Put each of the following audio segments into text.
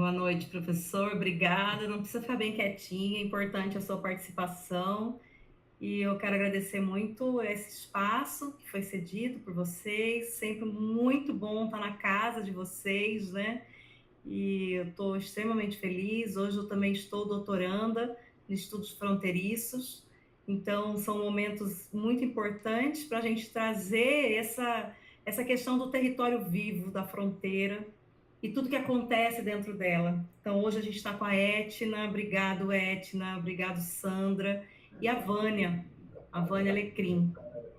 Boa noite, professor. Obrigada. Não precisa ficar bem quietinha, é importante a sua participação. E eu quero agradecer muito esse espaço que foi cedido por vocês. Sempre muito bom estar na casa de vocês, né? E eu estou extremamente feliz. Hoje eu também estou doutoranda em estudos fronteiriços. Então, são momentos muito importantes para a gente trazer essa questão do território vivo, da fronteira, e tudo que acontece dentro dela. Então, hoje a gente está com a Etna, obrigado, Sandra, e a Vânia Alecrim.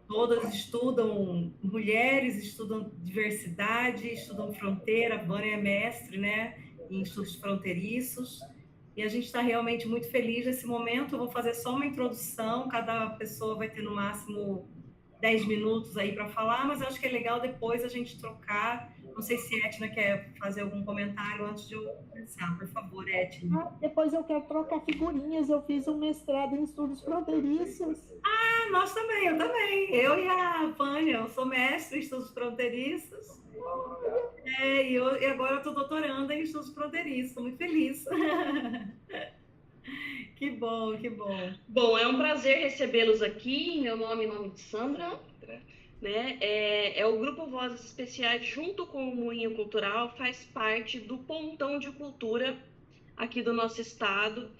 Todas estudam, mulheres estudam diversidade, estudam fronteira, a Vânia é mestre, né, em estudos fronteiriços, e a gente está realmente muito feliz nesse momento. Eu vou fazer só uma introdução, cada pessoa vai ter no máximo 10 minutos aí para falar, mas eu acho que é legal depois a gente trocar. Não sei se a Etna quer fazer algum comentário antes de eu começar. Por favor, Etna. Depois eu quero trocar figurinhas. Eu fiz um mestrado em estudos fronteiriços. Ah, nós também, eu também. Eu e a Vânia, eu sou mestre em estudos fronteiriços. E agora eu estou doutoranda em estudos fronteiriços. Estou muito feliz. Que bom, que bom. Bom, é um prazer recebê-los aqui. Meu nome de Sandra, né? É o Grupo Vozes Especiais, junto com o Moinho Cultural, faz parte do Pontão de Cultura aqui do nosso estado.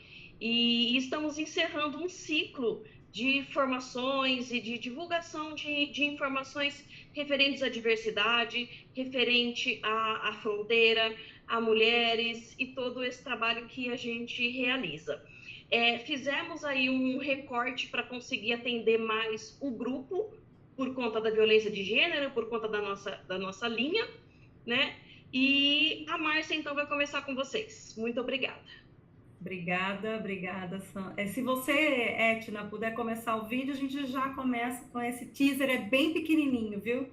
E estamos encerrando um ciclo de formações e de divulgação de informações referentes à diversidade, referente à fronteira, a mulheres e todo esse trabalho que a gente realiza. Fizemos aí um recorte para conseguir atender mais o grupo, por conta da violência de gênero, por conta da nossa linha, né? E a Márcia, então, vai começar com vocês. Muito obrigada. Obrigada, Sam. Se você, Etna, puder começar o vídeo, a gente já começa com esse teaser, é bem pequenininho, viu?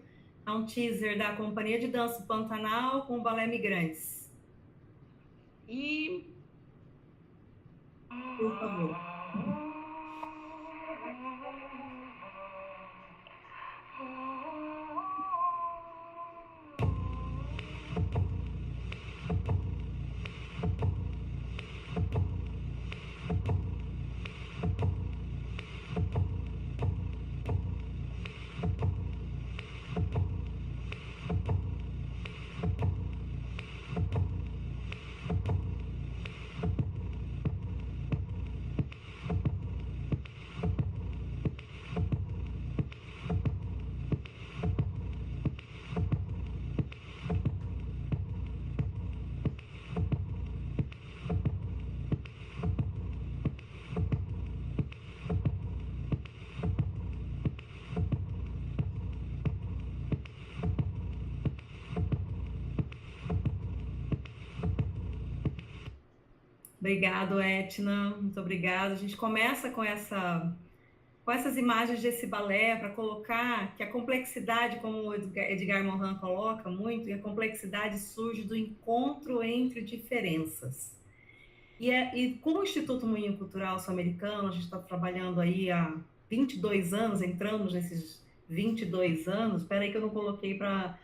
É um teaser da Companhia de Dança Pantanal com o Balé Migrantes. Por favor. Obrigado, Etna, muito obrigada. A gente começa com essas imagens desse balé para colocar que a complexidade, como o Edgar Morin coloca muito, e a complexidade surge do encontro entre diferenças. E com o Instituto Moinho Cultural Sul-Americano, a gente está trabalhando aí há 22 anos, entramos nesses 22 anos, espera aí que eu não coloquei para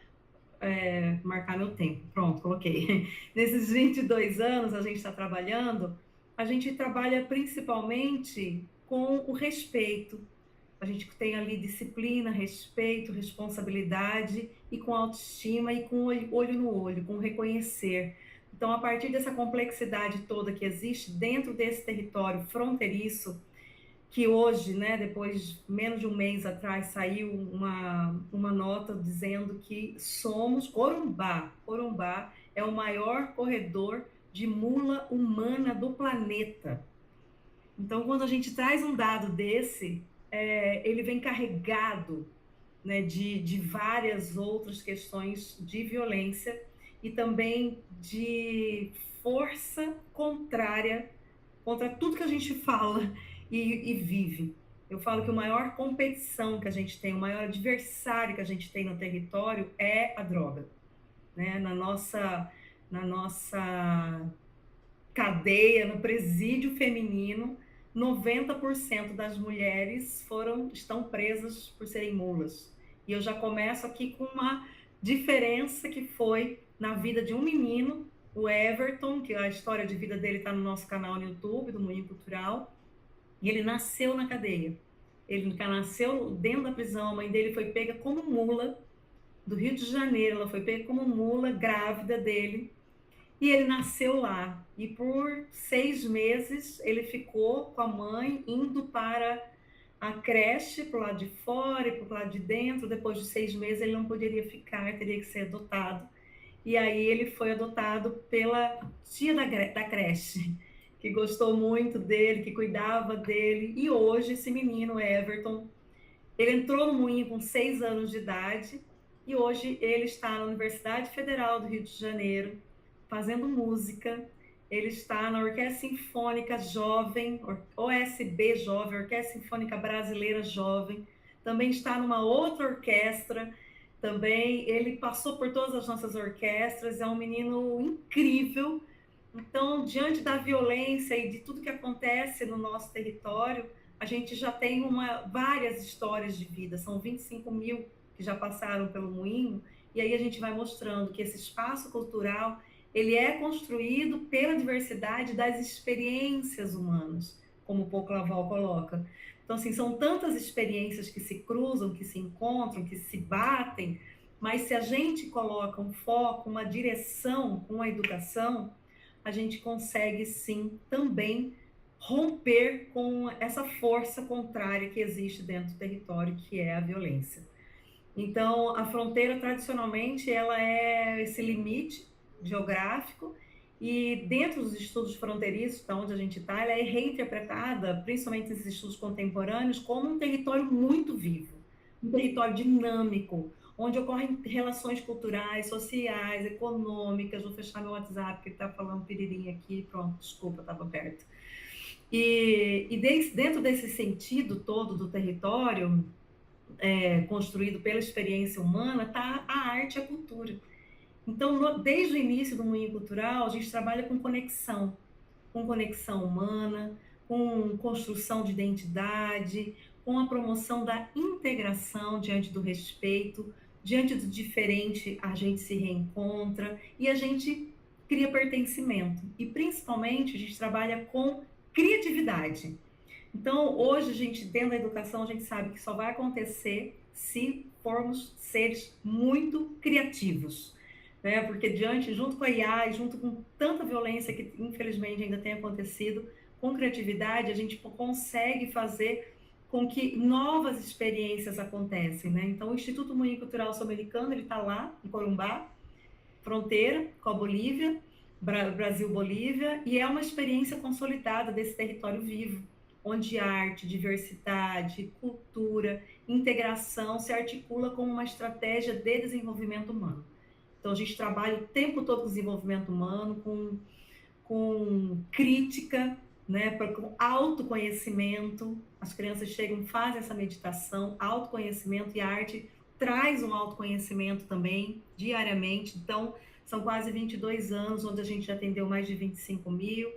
marcar meu tempo. Pronto, coloquei. Nesses 22 anos a gente trabalha principalmente com o respeito. A gente tem ali disciplina, respeito, responsabilidade e com autoestima e com olho no olho, com reconhecer. Então, a partir dessa complexidade toda que existe dentro desse território fronteiriço, que hoje, né, depois menos de um mês atrás, saiu uma nota dizendo que somos Corumbá é o maior corredor de mula humana do planeta. Então, quando a gente traz um dado desse, ele vem carregado, né, de várias outras questões de violência e também de força contrária contra tudo que a gente fala e vive. Eu falo que a maior competição que a gente tem, o maior adversário que a gente tem no território é a droga, né? Na nossa cadeia, no presídio feminino, 90% das mulheres estão presas por serem mulas. E eu já começo aqui com uma diferença que foi na vida de um menino o Everton, que a história de vida dele está no nosso canal no YouTube, do Moinho Cultural, e ele nasceu na cadeia. Ele nasceu dentro da prisão, a mãe dele foi pega como mula, do Rio de Janeiro, ela foi pega como mula, grávida dele, e ele nasceu lá. E por 6 meses ele ficou com a mãe, indo para a creche, para o lado de fora e para o lado de dentro. Depois de 6 meses ele não poderia ficar, teria que ser adotado. E aí ele foi adotado pela tia da creche, que gostou muito dele, que cuidava dele. E hoje esse menino, Everton, ele entrou no Moinho com 6 anos de idade e hoje ele está na Universidade Federal do Rio de Janeiro, fazendo música. Ele está na Orquestra Sinfônica Jovem, OSB Jovem, Orquestra Sinfônica Brasileira Jovem. Também está numa outra orquestra. Também ele passou por todas as nossas orquestras. É um menino incrível. Então, diante da violência e de tudo que acontece no nosso território, a gente já tem várias histórias de vida. São 25 mil que já passaram pelo Moinho. E aí a gente vai mostrando que esse espaço cultural ele é construído pela diversidade das experiências humanas, como o Poclaval coloca. Então, assim, são tantas experiências que se cruzam, que se encontram, que se batem, mas se a gente coloca um foco, uma direção, uma educação, a gente consegue, sim, também romper com essa força contrária que existe dentro do território, que é a violência. Então, a fronteira, tradicionalmente, ela é esse limite geográfico, e dentro dos estudos fronteiriços, da onde a gente está, ela é reinterpretada, principalmente nesses estudos contemporâneos, como um território muito vivo, um território dinâmico, onde ocorrem relações culturais, sociais, econômicas. Vou fechar meu WhatsApp, que ele está falando piririnha aqui, pronto, desculpa, estava perto. Dentro desse sentido todo do território, construído pela experiência humana, está a arte e a cultura. Então, desde o início do Moinho Cultural, a gente trabalha com conexão humana, com construção de identidade, com a promoção da integração diante do respeito, diante do diferente a gente se reencontra e a gente cria pertencimento. E, principalmente, a gente trabalha com criatividade. Então, hoje, a gente, dentro da educação, a gente sabe que só vai acontecer se formos seres muito criativos. Né? Porque junto com a IA e junto com tanta violência que infelizmente ainda tem acontecido, com criatividade a gente consegue fazer com que novas experiências acontecem, né? Então o Instituto Moinho Cultural Sul-Americano, ele está lá em Corumbá, fronteira com a Bolívia, Brasil-Bolívia, e é uma experiência consolidada desse território vivo, onde arte, diversidade, cultura, integração se articula como uma estratégia de desenvolvimento humano. Então, a gente trabalha o tempo todo com desenvolvimento humano, com crítica, né, com autoconhecimento. As crianças chegam, fazem essa meditação, autoconhecimento, e a arte traz um autoconhecimento também, diariamente. Então, são quase 22 anos, onde a gente já atendeu mais de 25 mil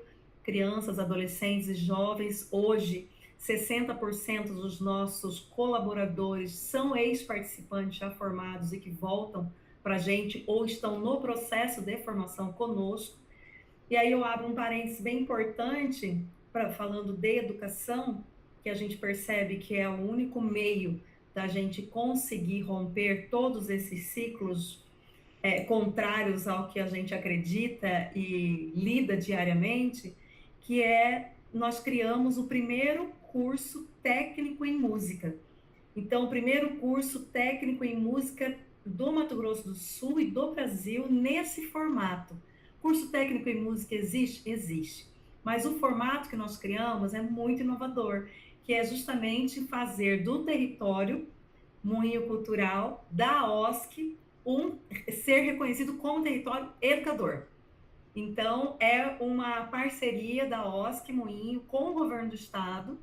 crianças, adolescentes e jovens. Hoje, 60% dos nossos colaboradores são ex-participantes já formados e que voltam para a gente ou estão no processo de formação conosco. E aí eu abro um parênteses bem importante, falando de educação, que a gente percebe que é o único meio da gente conseguir romper todos esses ciclos contrários ao que a gente acredita e lida diariamente, que nós criamos o primeiro curso técnico em música. Então, o primeiro curso técnico em música do Mato Grosso do Sul e do Brasil nesse formato. Curso técnico em música existe? Existe. Mas o formato que nós criamos é muito inovador, que é justamente fazer do território Moinho Cultural, da OSC, ser reconhecido como território educador. Então, é uma parceria da OSC Moinho com o governo do estado,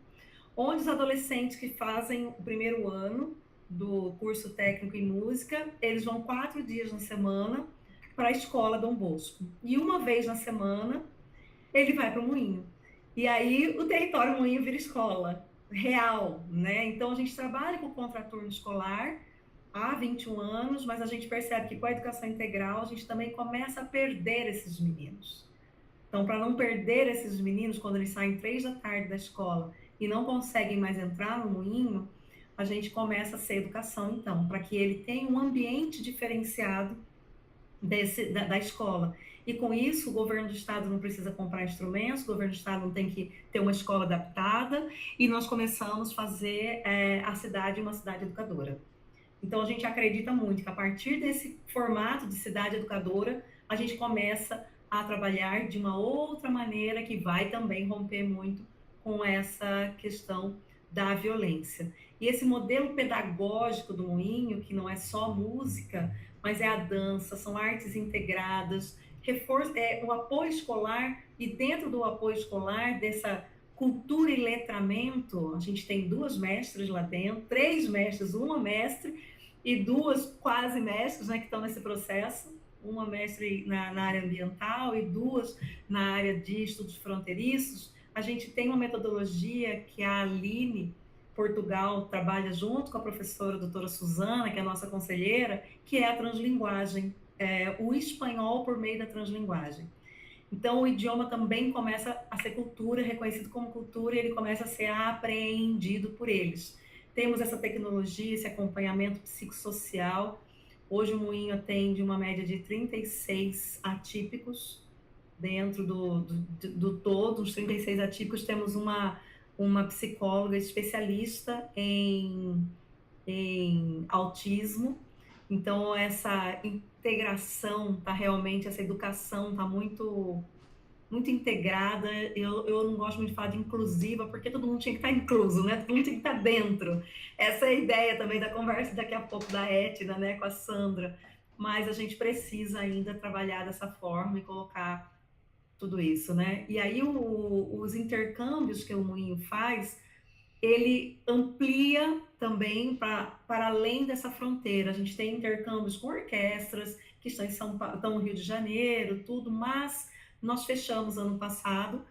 onde os adolescentes que fazem o primeiro ano do curso técnico em música, eles vão 4 dias na semana para a escola Dom Bosco. E uma vez na semana, ele vai para o Moinho. E aí, o território Moinho vira escola real, né? Então, a gente trabalha com o contraturno escolar, há 21 anos, mas a gente percebe que com a educação integral a gente também começa a perder esses meninos. Então, para não perder esses meninos, quando eles saem 3 da tarde da escola e não conseguem mais entrar no moinho, a gente começa a ser educação, então, para que ele tenha um ambiente diferenciado da escola. E com isso, o governo do estado não precisa comprar instrumentos, o governo do estado não tem que ter uma escola adaptada, e nós começamos a fazer a cidade uma cidade educadora. Então, a gente acredita muito que a partir desse formato de cidade educadora, a gente começa a trabalhar de uma outra maneira que vai também romper muito com essa questão da violência. E esse modelo pedagógico do Moinho, que não é só música, mas é a dança, são artes integradas, o apoio escolar, e dentro do apoio escolar, dessa cultura e letramento, a gente tem 2 mestres lá dentro, 3 mestres, uma mestre e 2 quase mestres, né, que estão nesse processo, uma mestre na área ambiental e 2 na área de estudos fronteiriços. A gente tem uma metodologia que a Aline Portugal trabalha junto com a professora doutora Suzana, que é a nossa conselheira, que é a translinguagem, o espanhol por meio da translinguagem. Então, o idioma também começa a ser cultura, reconhecido como cultura, e ele começa a ser apreendido por eles. Temos essa tecnologia, esse acompanhamento psicossocial. Hoje o Moinho atende uma média de 36 atípicos, dentro do todo, os 36 atípicos, temos uma psicóloga especialista em autismo. Então, essa integração tá realmente, essa educação tá muito integrada. Eu não gosto muito de falar de inclusiva, porque todo mundo tinha que estar incluso, né? Todo mundo tinha que estar dentro. Essa é a ideia também da conversa daqui a pouco da Etna, né, com a Sandra. Mas a gente precisa ainda trabalhar dessa forma e colocar tudo isso, né? E aí os intercâmbios que o Moinho faz, ele amplia também para além dessa fronteira. A gente tem intercâmbios com orquestras que estão em São Paulo, estão no Rio de Janeiro, tudo, mas nós fechamos ano passado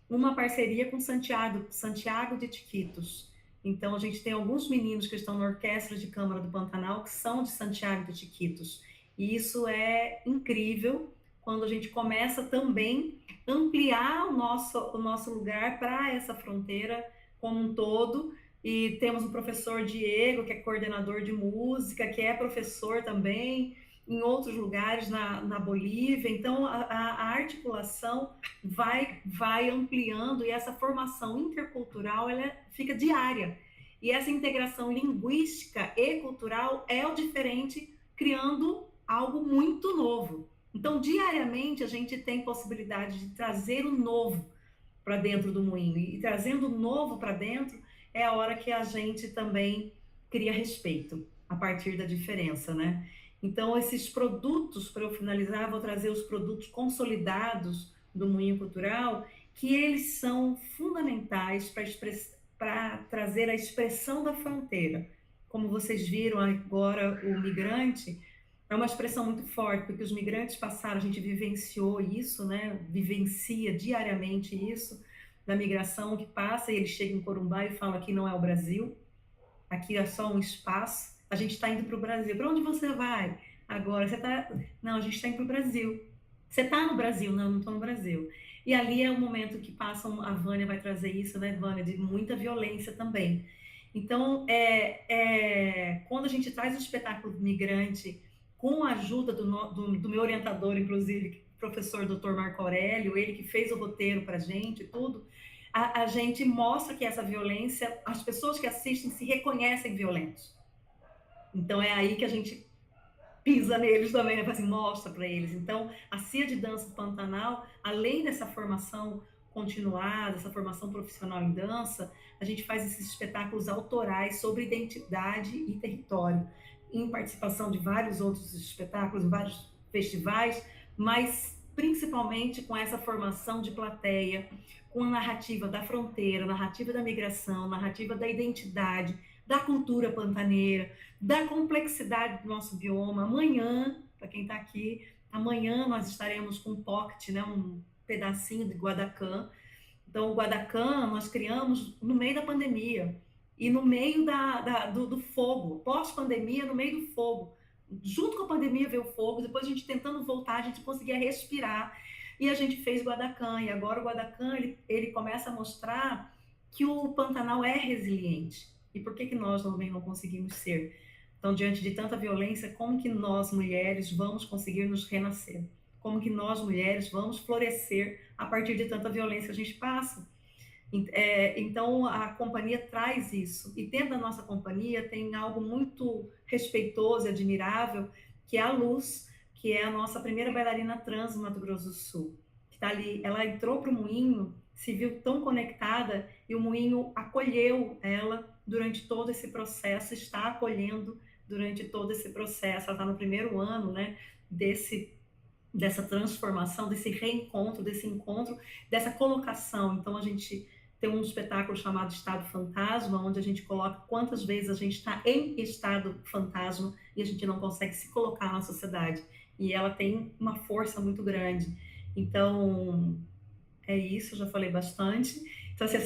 uma parceria com Santiago de Chiquitos. Então, a gente tem alguns meninos que estão na Orquestra de Câmara do Pantanal que são de Santiago de Chiquitos. E isso é incrível quando a gente começa também a ampliar o nosso lugar para essa fronteira como um todo. E temos o professor Diego, que é coordenador de música, que é professor também em outros lugares na Bolívia. Então, a articulação vai ampliando, e essa formação intercultural ela fica diária. E essa integração linguística e cultural é o diferente, criando algo muito novo. Então, diariamente, a gente tem possibilidade de trazer o novo para dentro do moinho. E trazendo o novo para dentro é a hora que a gente também cria respeito, a partir da diferença, né? Então, esses produtos, para eu finalizar, vou trazer os produtos consolidados do Moinho Cultural, que eles são fundamentais para trazer a expressão da fronteira. Como vocês viram agora, o migrante é uma expressão muito forte, porque os migrantes passaram, a gente vivenciou isso, né? Vivencia diariamente isso, da migração que passa, e eles chegam em Corumbá e falam: aqui não é o Brasil, aqui é só um espaço. A gente está indo para o Brasil. Para onde você vai agora? Você tá... Não, a gente está indo para o Brasil. Você está no Brasil? Não, não estou no Brasil. E ali é o momento que passam, a Vânia vai trazer isso, né, Vânia, de muita violência também. Então, quando a gente traz o espetáculo migrante, com a ajuda do meu orientador, inclusive, professor Dr. Marco Aurélio, ele que fez o roteiro para a gente, tudo, a gente mostra que essa violência, as pessoas que assistem se reconhecem violentos. Então, é aí que a gente pisa neles também, né? Assim, mostra para eles. Então, a CIA de Dança do Pantanal, além dessa formação continuada, essa formação profissional em dança, a gente faz esses espetáculos autorais sobre identidade e território, em participação de vários outros espetáculos, em vários festivais, mas principalmente com essa formação de plateia, com a narrativa da fronteira, narrativa da migração, narrativa da identidade, da cultura pantaneira, da complexidade do nosso bioma. Amanhã, para quem está aqui, amanhã nós estaremos com um pocket, né, um pedacinho de Guadacã. Então, o Guadacã nós criamos no meio da pandemia. e no meio do fogo, pós-pandemia, no meio do fogo. Junto com a pandemia veio o fogo, depois a gente tentando voltar, a gente conseguia respirar, e a gente fez Guadacã, e agora o Guadacã, ele começa a mostrar que o Pantanal é resiliente. E por que nós também não conseguimos ser? Então, diante de tanta violência, como que nós, mulheres, vamos conseguir nos renascer? Como que nós, mulheres, vamos florescer a partir de tanta violência que a gente passa? Então, a companhia traz isso. E dentro da nossa companhia tem algo muito respeitoso e admirável, que é a Luz, que é a nossa primeira bailarina trans no Mato Grosso do Sul. Que está ali, ela entrou para o Moinho, se viu tão conectada, e o Moinho acolheu ela durante todo esse processo, está acolhendo durante todo esse processo. Ela está no primeiro ano, né, dessa transformação, desse reencontro, desse encontro, dessa colocação. Então, a gente tem um espetáculo chamado Estado Fantasma, onde a gente coloca quantas vezes a gente está em estado fantasma e a gente não consegue se colocar na sociedade. E ela tem uma força muito grande. Então, é isso, já falei bastante. Então, assim,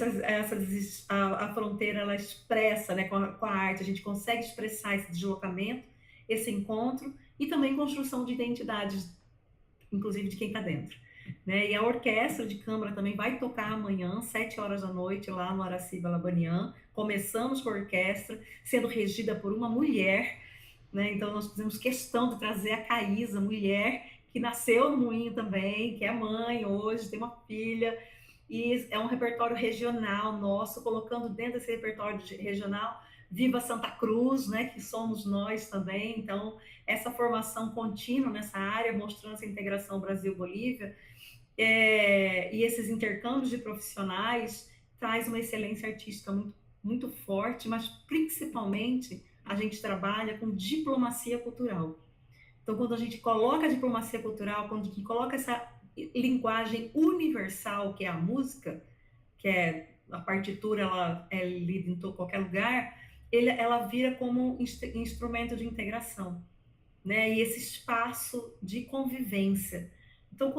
a fronteira, ela expressa, né, com a arte, a gente consegue expressar esse deslocamento, esse encontro, e também construção de identidades, inclusive de quem está dentro. Né? E a orquestra de câmara também vai tocar amanhã, 7 horas da noite, lá no Araciba Labanian. Começamos com a orquestra, sendo regida por uma mulher, né? Então nós fizemos questão de trazer a Caísa, mulher, que nasceu no Moinho também, que é mãe hoje, tem uma filha, e é um repertório regional nosso, colocando dentro desse repertório regional Viva Santa Cruz, né, que somos nós também. Então, essa formação contínua nessa área, mostrando essa integração Brasil-Bolívia, e esses intercâmbios de profissionais traz uma excelência artística muito, muito forte, mas principalmente a gente trabalha com diplomacia cultural. Então, quando a gente coloca a diplomacia cultural, quando a gente coloca essa linguagem universal, que é a música, que é a partitura, ela é lida em qualquer lugar, ela vira como instrumento de integração, né? E esse espaço de convivência. Então,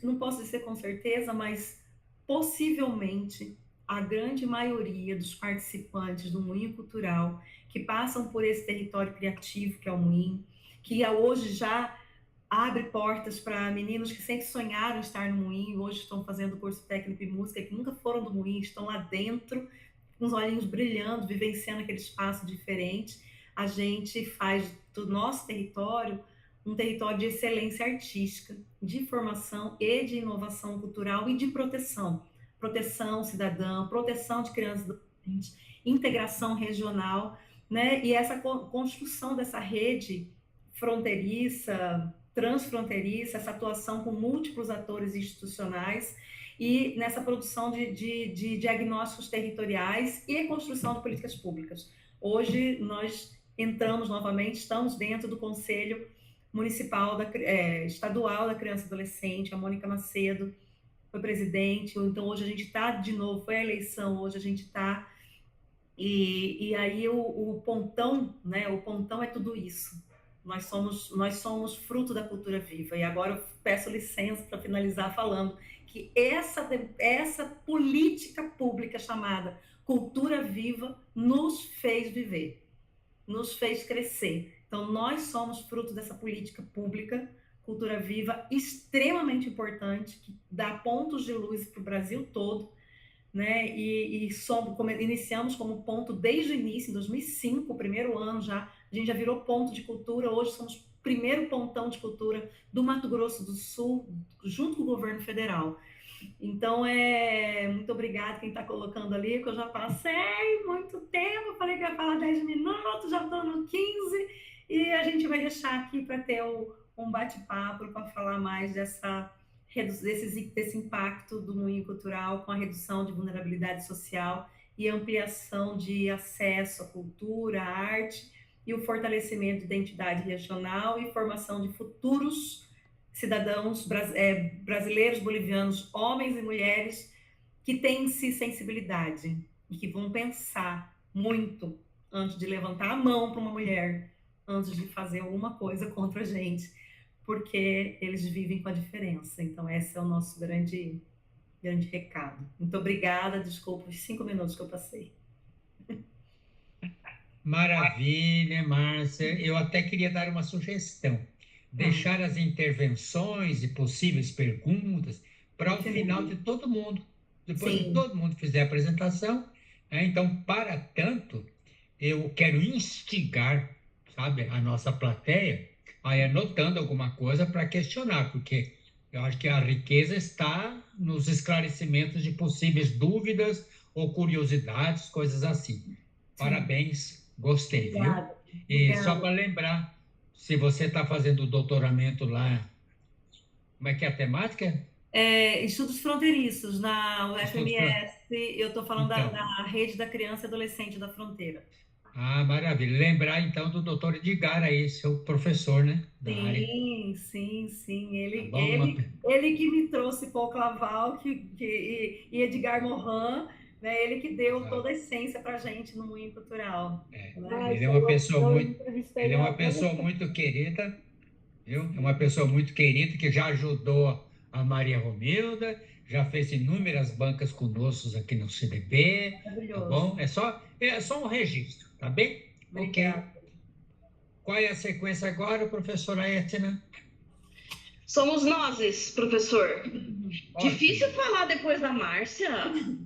não posso dizer com certeza, mas possivelmente a grande maioria dos participantes do Moinho Cultural que passam por esse território criativo que é o Moinho, que hoje já abre portas para meninos que sempre sonharam estar no Moinho, hoje estão fazendo curso técnico em música, que nunca foram do Moinho, estão lá dentro, com os olhinhos brilhando, vivenciando aquele espaço diferente. A gente faz do nosso território um território de excelência artística, de formação e de inovação cultural e de proteção cidadã, proteção de crianças e adolescentes, integração regional, né? E essa construção dessa rede fronteiriça, transfronteiriça, essa atuação com múltiplos atores institucionais e nessa produção de diagnósticos territoriais e construção de políticas públicas. Hoje nós entramos novamente, estamos dentro do Conselho Municipal, Estadual da Criança e Adolescente, a Mônica Macedo foi presidente, então hoje a gente está de novo, foi a eleição, hoje a gente está, e aí o Pontão, né, o Pontão é tudo isso. Nós somos fruto da cultura viva. E agora eu peço licença para finalizar falando que essa política pública chamada cultura viva nos fez viver, nos fez crescer. Então, nós somos fruto dessa política pública, cultura viva, extremamente importante, que dá pontos de luz para o Brasil todo, né? Iniciamos como ponto desde o início, em 2005, o primeiro ano já, a gente já virou ponto de cultura, hoje somos o primeiro pontão de cultura do Mato Grosso do Sul, junto com o governo federal. Então, muito obrigada quem está colocando ali, que eu já passei muito tempo, falei que ia falar 10 minutos, já estou no 15, e a gente vai deixar aqui para ter um bate-papo, para falar mais desse impacto do Moinho Cultural com a redução de vulnerabilidade social e ampliação de acesso à cultura, à arte e o fortalecimento de identidade regional e formação de futuros cidadãos brasileiros, bolivianos, homens e mulheres que têm em si sensibilidade e que vão pensar muito antes de levantar a mão para uma mulher, antes de fazer alguma coisa contra a gente, porque eles vivem com a diferença. Então, esse é o nosso grande recado. Muito obrigada, desculpa os 5 minutos que eu passei. Maravilha, Márcia. Eu até queria dar uma sugestão. Deixar as intervenções e possíveis perguntas para o final de todo mundo. Depois que Sim, todo mundo fizer a apresentação, né? Então, para tanto, eu quero instigar, sabe, a nossa plateia a ir anotando alguma coisa para questionar, porque eu acho que a riqueza está nos esclarecimentos de possíveis dúvidas ou curiosidades, coisas assim. sim. Parabéns, gostei, viu? Obrigada, E só obrigada. para lembrar, se você está fazendo o doutoramento lá, como é que é a temática? Estudos fronteiriços na Estudos para... UFMS, eu estou falando Então, da Rede da Criança e Adolescente da Fronteira. maravilha. Lembrar então do doutor Edgar aí, seu professor, né, da área. Sim, sim, sim. Tá bom? Uma... Ele que me trouxe Paul Claval e Edgar Morin, né? Ele que deu toda a Exato. essência para a gente no Moinho Cultural. Né? Ele é Márcia, uma pessoa eu muito, entrevistei ele é uma ela. pessoa muito querida, viu? É uma pessoa muito querida que já ajudou a Maria Romilda, já fez inúmeras bancas conosco aqui no CDB, tá Maravilhoso. bom? É só um registro, tá bem? Ok. Obrigada. Qual é a sequência agora, professora Etna? Somos nozes, professor. Difícil Ótimo, falar depois da Márcia. eu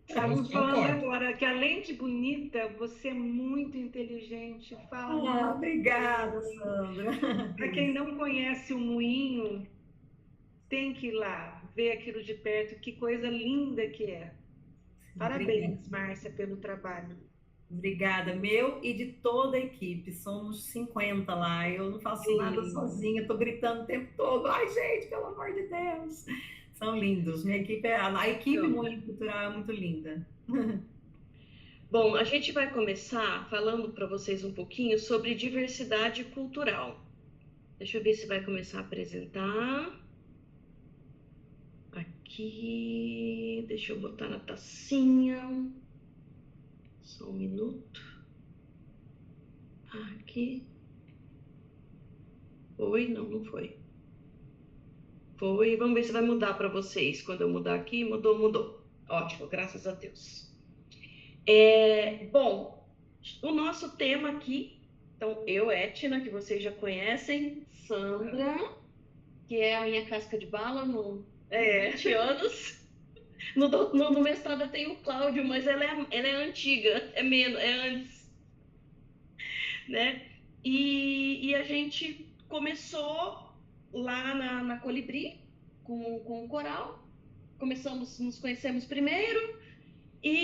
Estávamos falando concordo. agora que, além de bonita, você é muito inteligente, fala muito Obrigada, bem. Sandra. Para quem não conhece o Moinho, tem que ir lá ver aquilo de perto, que coisa linda que é. Obrigada. Parabéns, Márcia, pelo trabalho. Obrigada, meu e de toda a equipe. Somos 50 lá. Eu não faço nada sozinha, estou gritando o tempo todo. Ai, gente, pelo amor de Deus. São lindos. Minha equipe a equipe muito cultural é muito linda. Bom, a gente vai começar falando para vocês um pouquinho sobre diversidade cultural. Deixa eu ver se vai começar a apresentar. Aqui, deixa eu botar na tacinha. Só um minuto. Aqui. Foi? Não, não foi. Foi. Vamos ver se vai mudar para vocês. Quando eu mudar aqui, mudou. Ótimo, graças a Deus. Bom, o nosso tema aqui, então eu, Etna, que vocês já conhecem, Sandra, que é a minha casca de bala no 20 anos. No mestrado eu tenho o Cláudio, mas ela é antiga, é antes, né? E a gente começou lá na Colibri com o coral, nos conhecemos primeiro,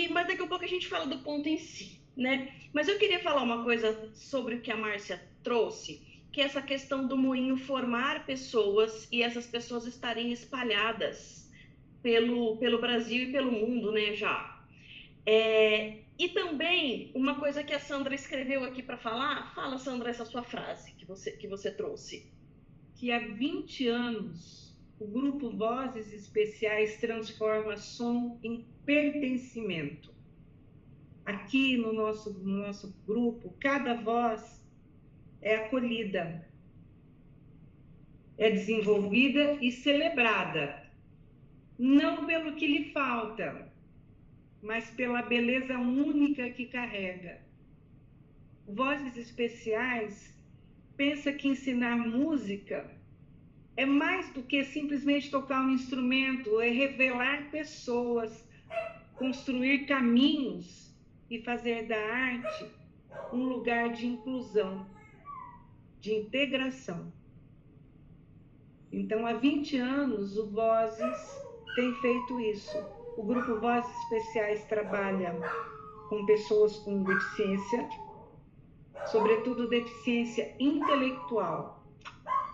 mas daqui a pouco a gente fala do ponto em si, né? Mas eu queria falar uma coisa sobre o que a Márcia trouxe, que é essa questão do moinho formar pessoas e essas pessoas estarem espalhadas pelo Brasil e pelo mundo, né, já. E também, uma coisa que a Sandra escreveu aqui para falar, fala, Sandra, essa sua frase que você trouxe. Que há 20 anos o grupo Vozes Especiais transforma som em pertencimento. Aqui no nosso grupo, cada voz é acolhida, é desenvolvida e celebrada, não pelo que lhe falta, mas pela beleza única que carrega. Vozes Especiais pensa que ensinar música é mais do que simplesmente tocar um instrumento, é revelar pessoas, construir caminhos e fazer da arte um lugar de inclusão, de integração. Então, há 20 anos, o Vozes tem feito isso. O grupo Vozes Especiais trabalha com pessoas com deficiência, sobretudo deficiência intelectual,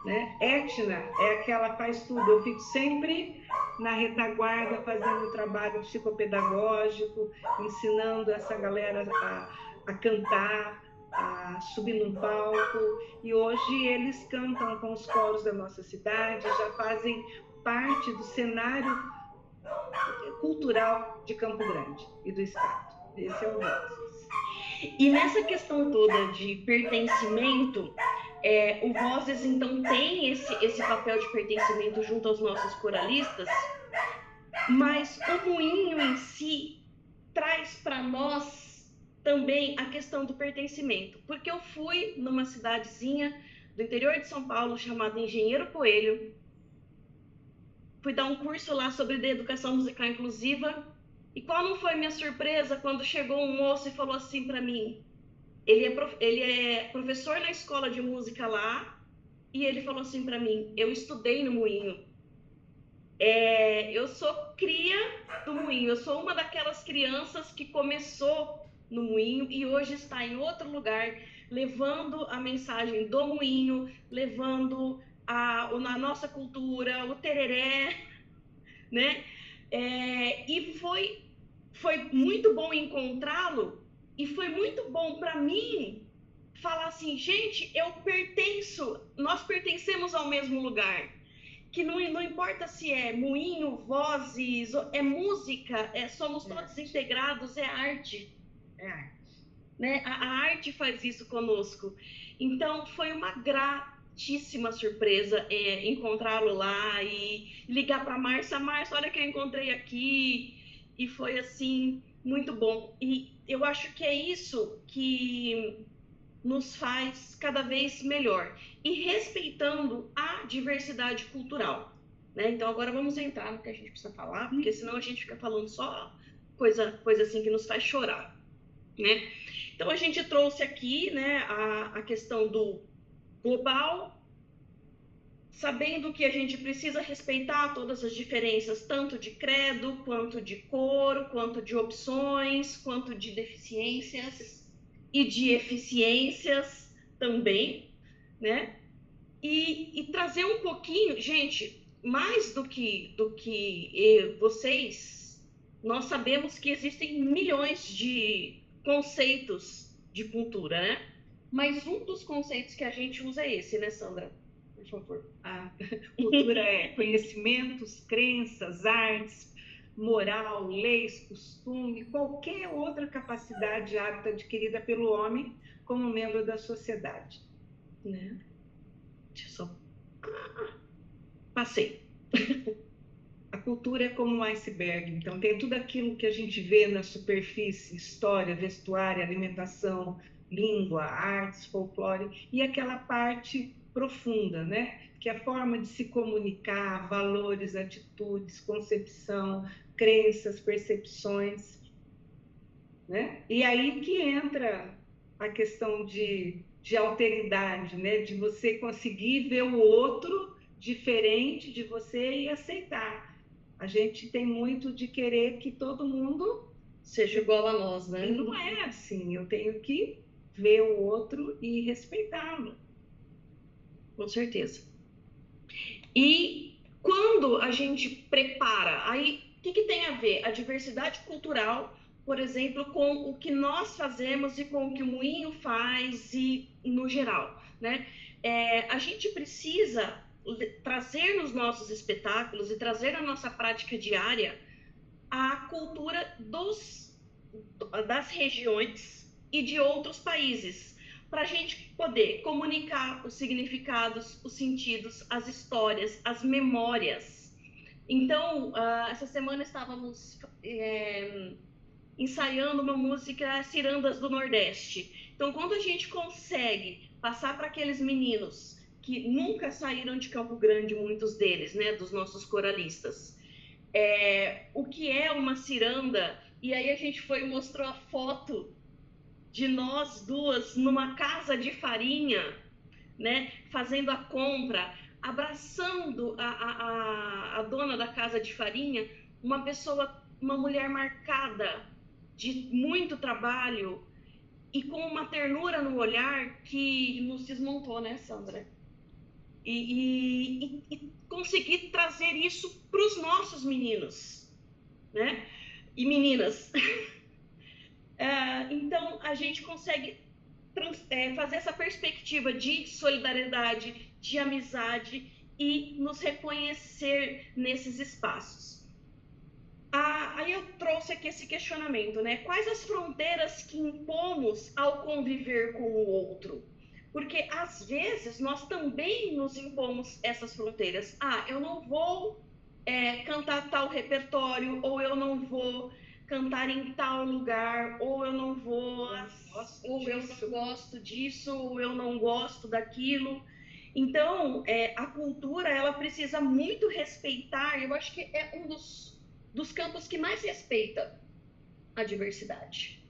né? Etna é aquela faz tudo. Eu fico sempre na retaguarda fazendo um trabalho psicopedagógico, ensinando essa galera a cantar, a subir num palco, e hoje eles cantam com os coros da nossa cidade, já fazem parte do cenário cultural de Campo Grande e do estado. Esse é o Vozes. E nessa questão toda de pertencimento, o Vozes, então, tem esse papel de pertencimento junto aos nossos coralistas, mas o moinho em si traz para nós também a questão do pertencimento, porque eu fui numa cidadezinha do interior de São Paulo chamada Engenheiro Coelho, fui dar um curso lá sobre educação musical inclusiva, e qual não foi minha surpresa quando chegou um moço e falou assim para mim, ele é professor na escola de música lá, e ele falou assim para mim, eu estudei no Moinho, eu sou cria do Moinho, eu sou uma daquelas crianças que começou no Moinho e hoje está em outro lugar, levando a mensagem do Moinho, levando a nossa cultura, o tereré, né? E foi muito bom encontrá-lo e foi muito bom para mim falar assim, gente, nós pertencemos ao mesmo lugar, que não importa se é moinho, vozes, é música, somos todos integrados, é arte. É arte. Né? A arte faz isso conosco. Então, foi uma gratíssima surpresa encontrá-lo lá e ligar para a Márcia, olha que eu encontrei aqui. E foi, assim, muito bom. E eu acho que é isso que nos faz cada vez melhor. E respeitando a diversidade cultural. Né? Então, agora vamos entrar no que a gente precisa falar, porque senão a gente fica falando só coisa assim que nos faz chorar. Né? Então, a gente trouxe aqui, né, a questão do global, sabendo que a gente precisa respeitar todas as diferenças, tanto de credo, quanto de cor, quanto de opções, quanto de deficiências e de eficiências também, né? E trazer um pouquinho, gente, mais do que vocês, nós sabemos que existem milhões de conceitos de cultura, né? Mas um dos conceitos que a gente usa é esse, né, Sandra? Por favor. A cultura é conhecimentos, crenças, artes, moral, leis, costume, qualquer outra capacidade apta adquirida pelo homem como membro da sociedade. Né? Deixa eu só... Passei. A cultura é como um iceberg, então tem tudo aquilo que a gente vê na superfície, história, vestuário, alimentação, língua, artes, folclore, e aquela parte profunda, né? Que é a forma de se comunicar, valores, atitudes, concepção, crenças, percepções, né? E aí que entra a questão de alteridade, né? De você conseguir ver o outro diferente de você e aceitar. A gente tem muito de querer que todo mundo seja igual a nós, né? E não é assim, eu tenho que ver o outro e respeitá-lo. Com certeza. E quando a gente prepara, aí o que tem a ver? A diversidade cultural, por exemplo, com o que nós fazemos e com o que o Moinho faz e no geral, né? A gente precisa trazer nos nossos espetáculos e trazer na nossa prática diária a cultura das regiões e de outros países, para a gente poder comunicar os significados, os sentidos, as histórias, as memórias. Então, essa semana estávamos ensaiando uma música Cirandas do Nordeste. Então, quando a gente consegue passar para aqueles meninos que nunca saíram de Campo Grande, muitos deles, né, dos nossos coralistas, o que é uma ciranda, e aí a gente foi e mostrou a foto de nós duas numa casa de farinha, né, fazendo a compra, abraçando a dona da casa de farinha, uma mulher marcada de muito trabalho e com uma ternura no olhar que nos desmontou, né, Sandra? E conseguir trazer isso para os nossos meninos, né? E meninas. Então, a gente consegue fazer essa perspectiva de solidariedade, de amizade e nos reconhecer nesses espaços. Aí eu trouxe aqui esse questionamento, né? Quais as fronteiras que impomos ao conviver com o outro? Porque, às vezes, nós também nos impomos essas fronteiras. Eu não vou cantar tal repertório, ou eu não vou cantar em tal lugar, ou eu não vou, ou eu disso. não gosto disso, ou eu não gosto daquilo. Então, a cultura, ela precisa muito respeitar, eu acho que é um dos campos que mais respeita a diversidade.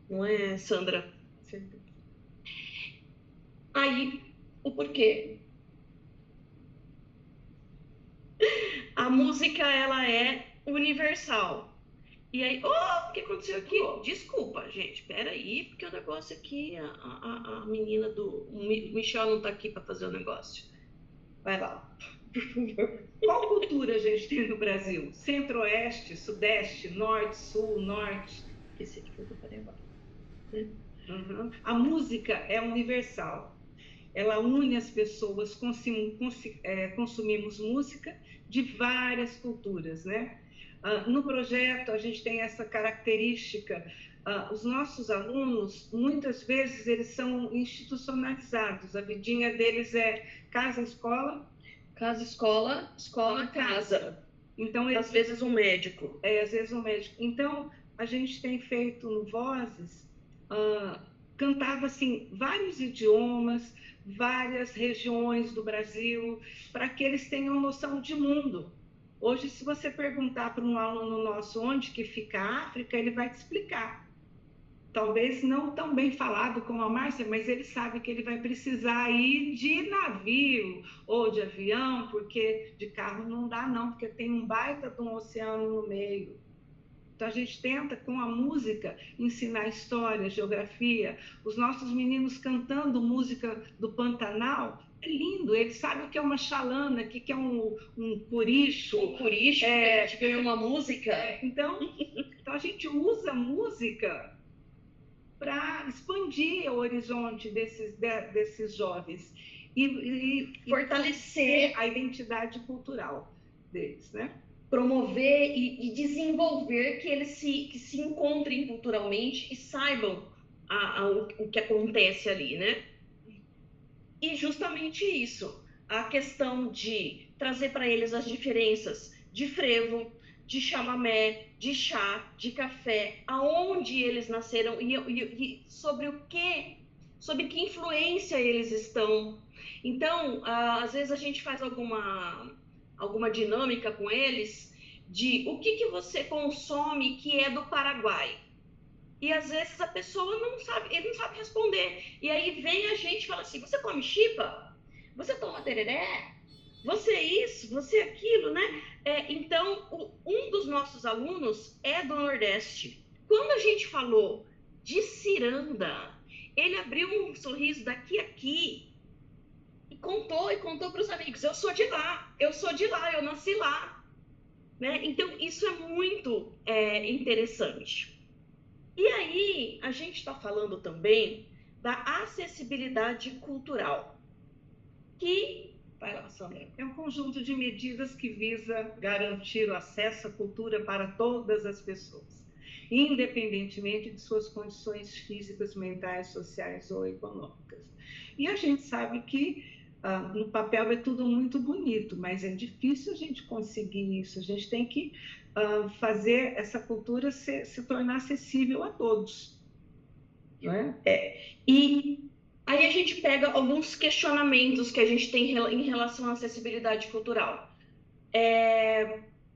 Não é, Sandra? Certeza. Aí, o porquê? A música, ela é universal. E aí, o que aconteceu aqui? Desculpa, gente, peraí, porque o negócio aqui, a menina do Michel não tá aqui para fazer o negócio. Vai lá, por favor. Qual cultura a gente tem no Brasil? Centro-Oeste, Sudeste, Norte, Sul, Norte. Esse aqui foi o que eu falei agora. Uhum. A música é universal. Ela une as pessoas, consumimos música de várias culturas, né? No projeto, a gente tem essa característica, os nossos alunos, muitas vezes, eles são institucionalizados, a vidinha deles é casa-escola. Casa-escola, escola-casa. Então, às vezes um médico. Às vezes um médico. Então, a gente tem feito no Vozes, cantava assim, vários idiomas, várias regiões do Brasil, para que eles tenham noção de mundo. Hoje, se você perguntar para um aluno nosso onde que fica a África, ele vai te explicar. Talvez não tão bem falado como a Márcia, mas ele sabe que ele vai precisar ir de navio ou de avião, porque de carro não dá não, porque tem um baita de um oceano no meio. Então, a gente tenta, com a música, ensinar história, geografia. Os nossos meninos cantando música do Pantanal, é lindo. Eles sabem o que é uma xalana, o que é um curicho. Um curicho, a gente ganhou uma música. Então, a gente usa a música para expandir o horizonte desses jovens e fortalecer a identidade cultural deles, né? Promover e desenvolver que eles se encontrem culturalmente e saibam o que acontece ali, né? E justamente isso, a questão de trazer para eles as diferenças de frevo, de chamamé, de chá, de café, aonde eles nasceram e sobre que influência eles estão. Então, às vezes a gente faz alguma dinâmica com eles de o que você consome que é do Paraguai. E às vezes a pessoa ele não sabe responder. E aí vem a gente e fala assim, você come chipa? Você toma tereré? Você isso, você aquilo, né? Então, um dos nossos alunos é do Nordeste. Quando a gente falou de ciranda, ele abriu um sorriso daqui a aqui e contou para os amigos, eu sou de lá, eu nasci lá. Né? Então, isso é muito interessante. E aí, a gente está falando também da acessibilidade cultural, que... Vai lá, Sandra. É um conjunto de medidas que visa garantir o acesso à cultura para todas as pessoas, independentemente de suas condições físicas, mentais, sociais ou econômicas. E a gente sabe que no papel é tudo muito bonito, mas é difícil a gente conseguir isso. A gente tem que fazer essa cultura se tornar acessível a todos. Não é? E aí a gente pega alguns questionamentos que a gente tem em relação à acessibilidade cultural.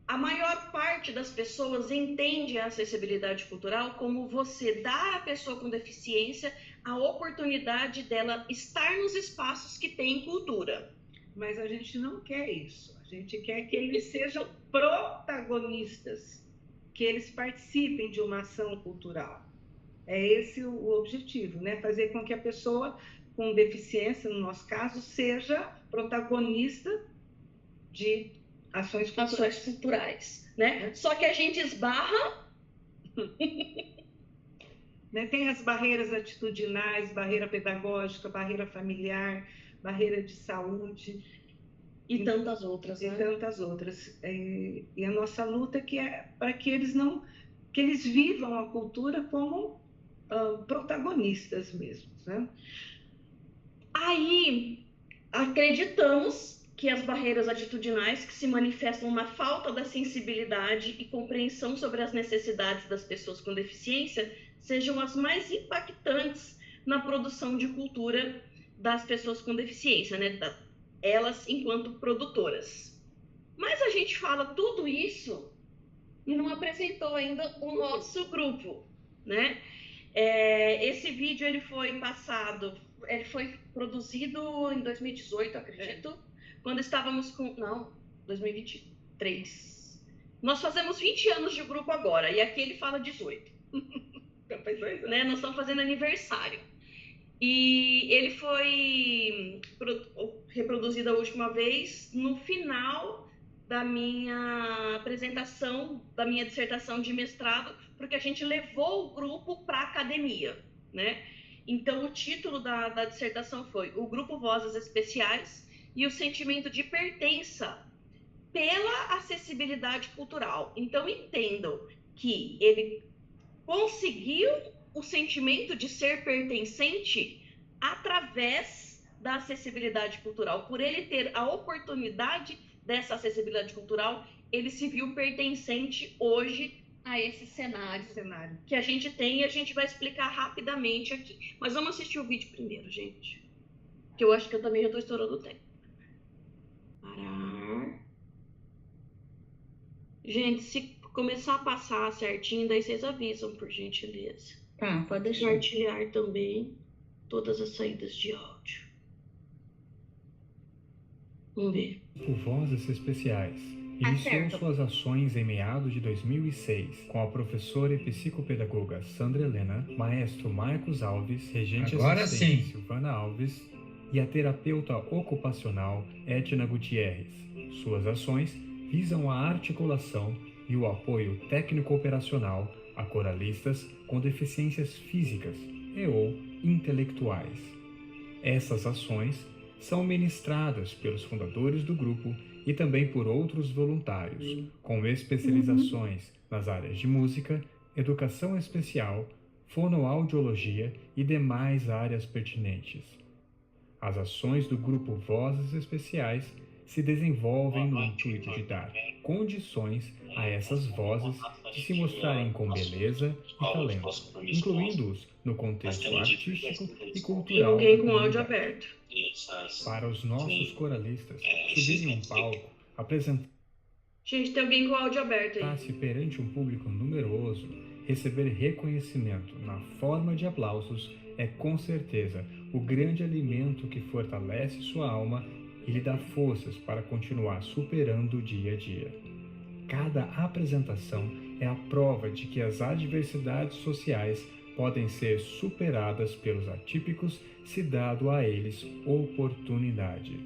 A maior parte das pessoas entende a acessibilidade cultural como você dar à pessoa com deficiência a oportunidade dela estar nos espaços que tem cultura. Mas a gente não quer isso. A gente quer que eles sejam protagonistas, que eles participem de uma ação cultural. É esse o objetivo, né? Fazer com que a pessoa com deficiência, no nosso caso, seja protagonista de ações culturais, né? Só que a gente esbarra... Né? Tem as barreiras atitudinais, barreira pedagógica, barreira familiar, barreira de saúde. E tantas outras, né? E tantas outras. E a nossa luta é para que eles vivam a cultura como protagonistas mesmo, né? Aí, acreditamos que as barreiras atitudinais que se manifestam na falta da sensibilidade e compreensão sobre as necessidades das pessoas com deficiência sejam as mais impactantes na produção de cultura das pessoas com deficiência, né? Elas enquanto produtoras. Mas a gente fala tudo isso e não apresentou ainda o nosso grupo, né? Esse vídeo ele foi produzido em 2018, acredito, quando estávamos com... Não, 2023. Nós fazemos 20 anos de grupo agora, e aqui ele fala 18. Né? Nós estamos fazendo aniversário. E ele foi reproduzido a última vez no final da minha apresentação, da minha dissertação de mestrado, porque a gente levou o grupo para a academia, né? Então, o título da dissertação foi O Grupo Vozes Especiais e o Sentimento de Pertença pela Acessibilidade Cultural. Então, entendam que ele conseguiu o sentimento de ser pertencente através da acessibilidade cultural. Por ele ter a oportunidade dessa acessibilidade cultural, ele se viu pertencente hoje a esse cenário que a gente tem, e a gente vai explicar rapidamente aqui. Mas vamos assistir o vídeo primeiro, gente, que eu acho que eu também já estou estourando o tempo. Parar. Gente, se começar a passar certinho, daí vocês avisam, por gentileza. Tá, pode deixar. Compartilhar também todas as saídas de áudio. Vamos ver. Por Vozes Especiais. Iniciou suas ações em meados de 2006, com a professora e psicopedagoga Sandra Helena, maestro Marcos Alves, regente assistente Silvana Alves e a terapeuta ocupacional Edna Gutierrez. Suas ações visam a articulação e o apoio técnico-operacional a coralistas com deficiências físicas e ou intelectuais. Essas ações são ministradas pelos fundadores do grupo e também por outros voluntários, com especializações nas áreas de música, educação especial, fonoaudiologia e demais áreas pertinentes. As ações do grupo Vozes Especiais se desenvolvem no intuito de dar condições a essas vozes de se mostrarem com beleza e talento, incluindo-os no contexto artístico e cultural. Alguém com áudio aberto. Para os nossos coralistas subirem um palco, apresentar Gente, tem alguém com áudio aberto aí. se perante um público numeroso, receber reconhecimento na forma de aplausos é com certeza o grande alimento que fortalece sua alma e lhe dá forças para continuar superando o dia a dia. Cada apresentação é a prova de que as adversidades sociais podem ser superadas pelos atípicos se dado a eles oportunidade.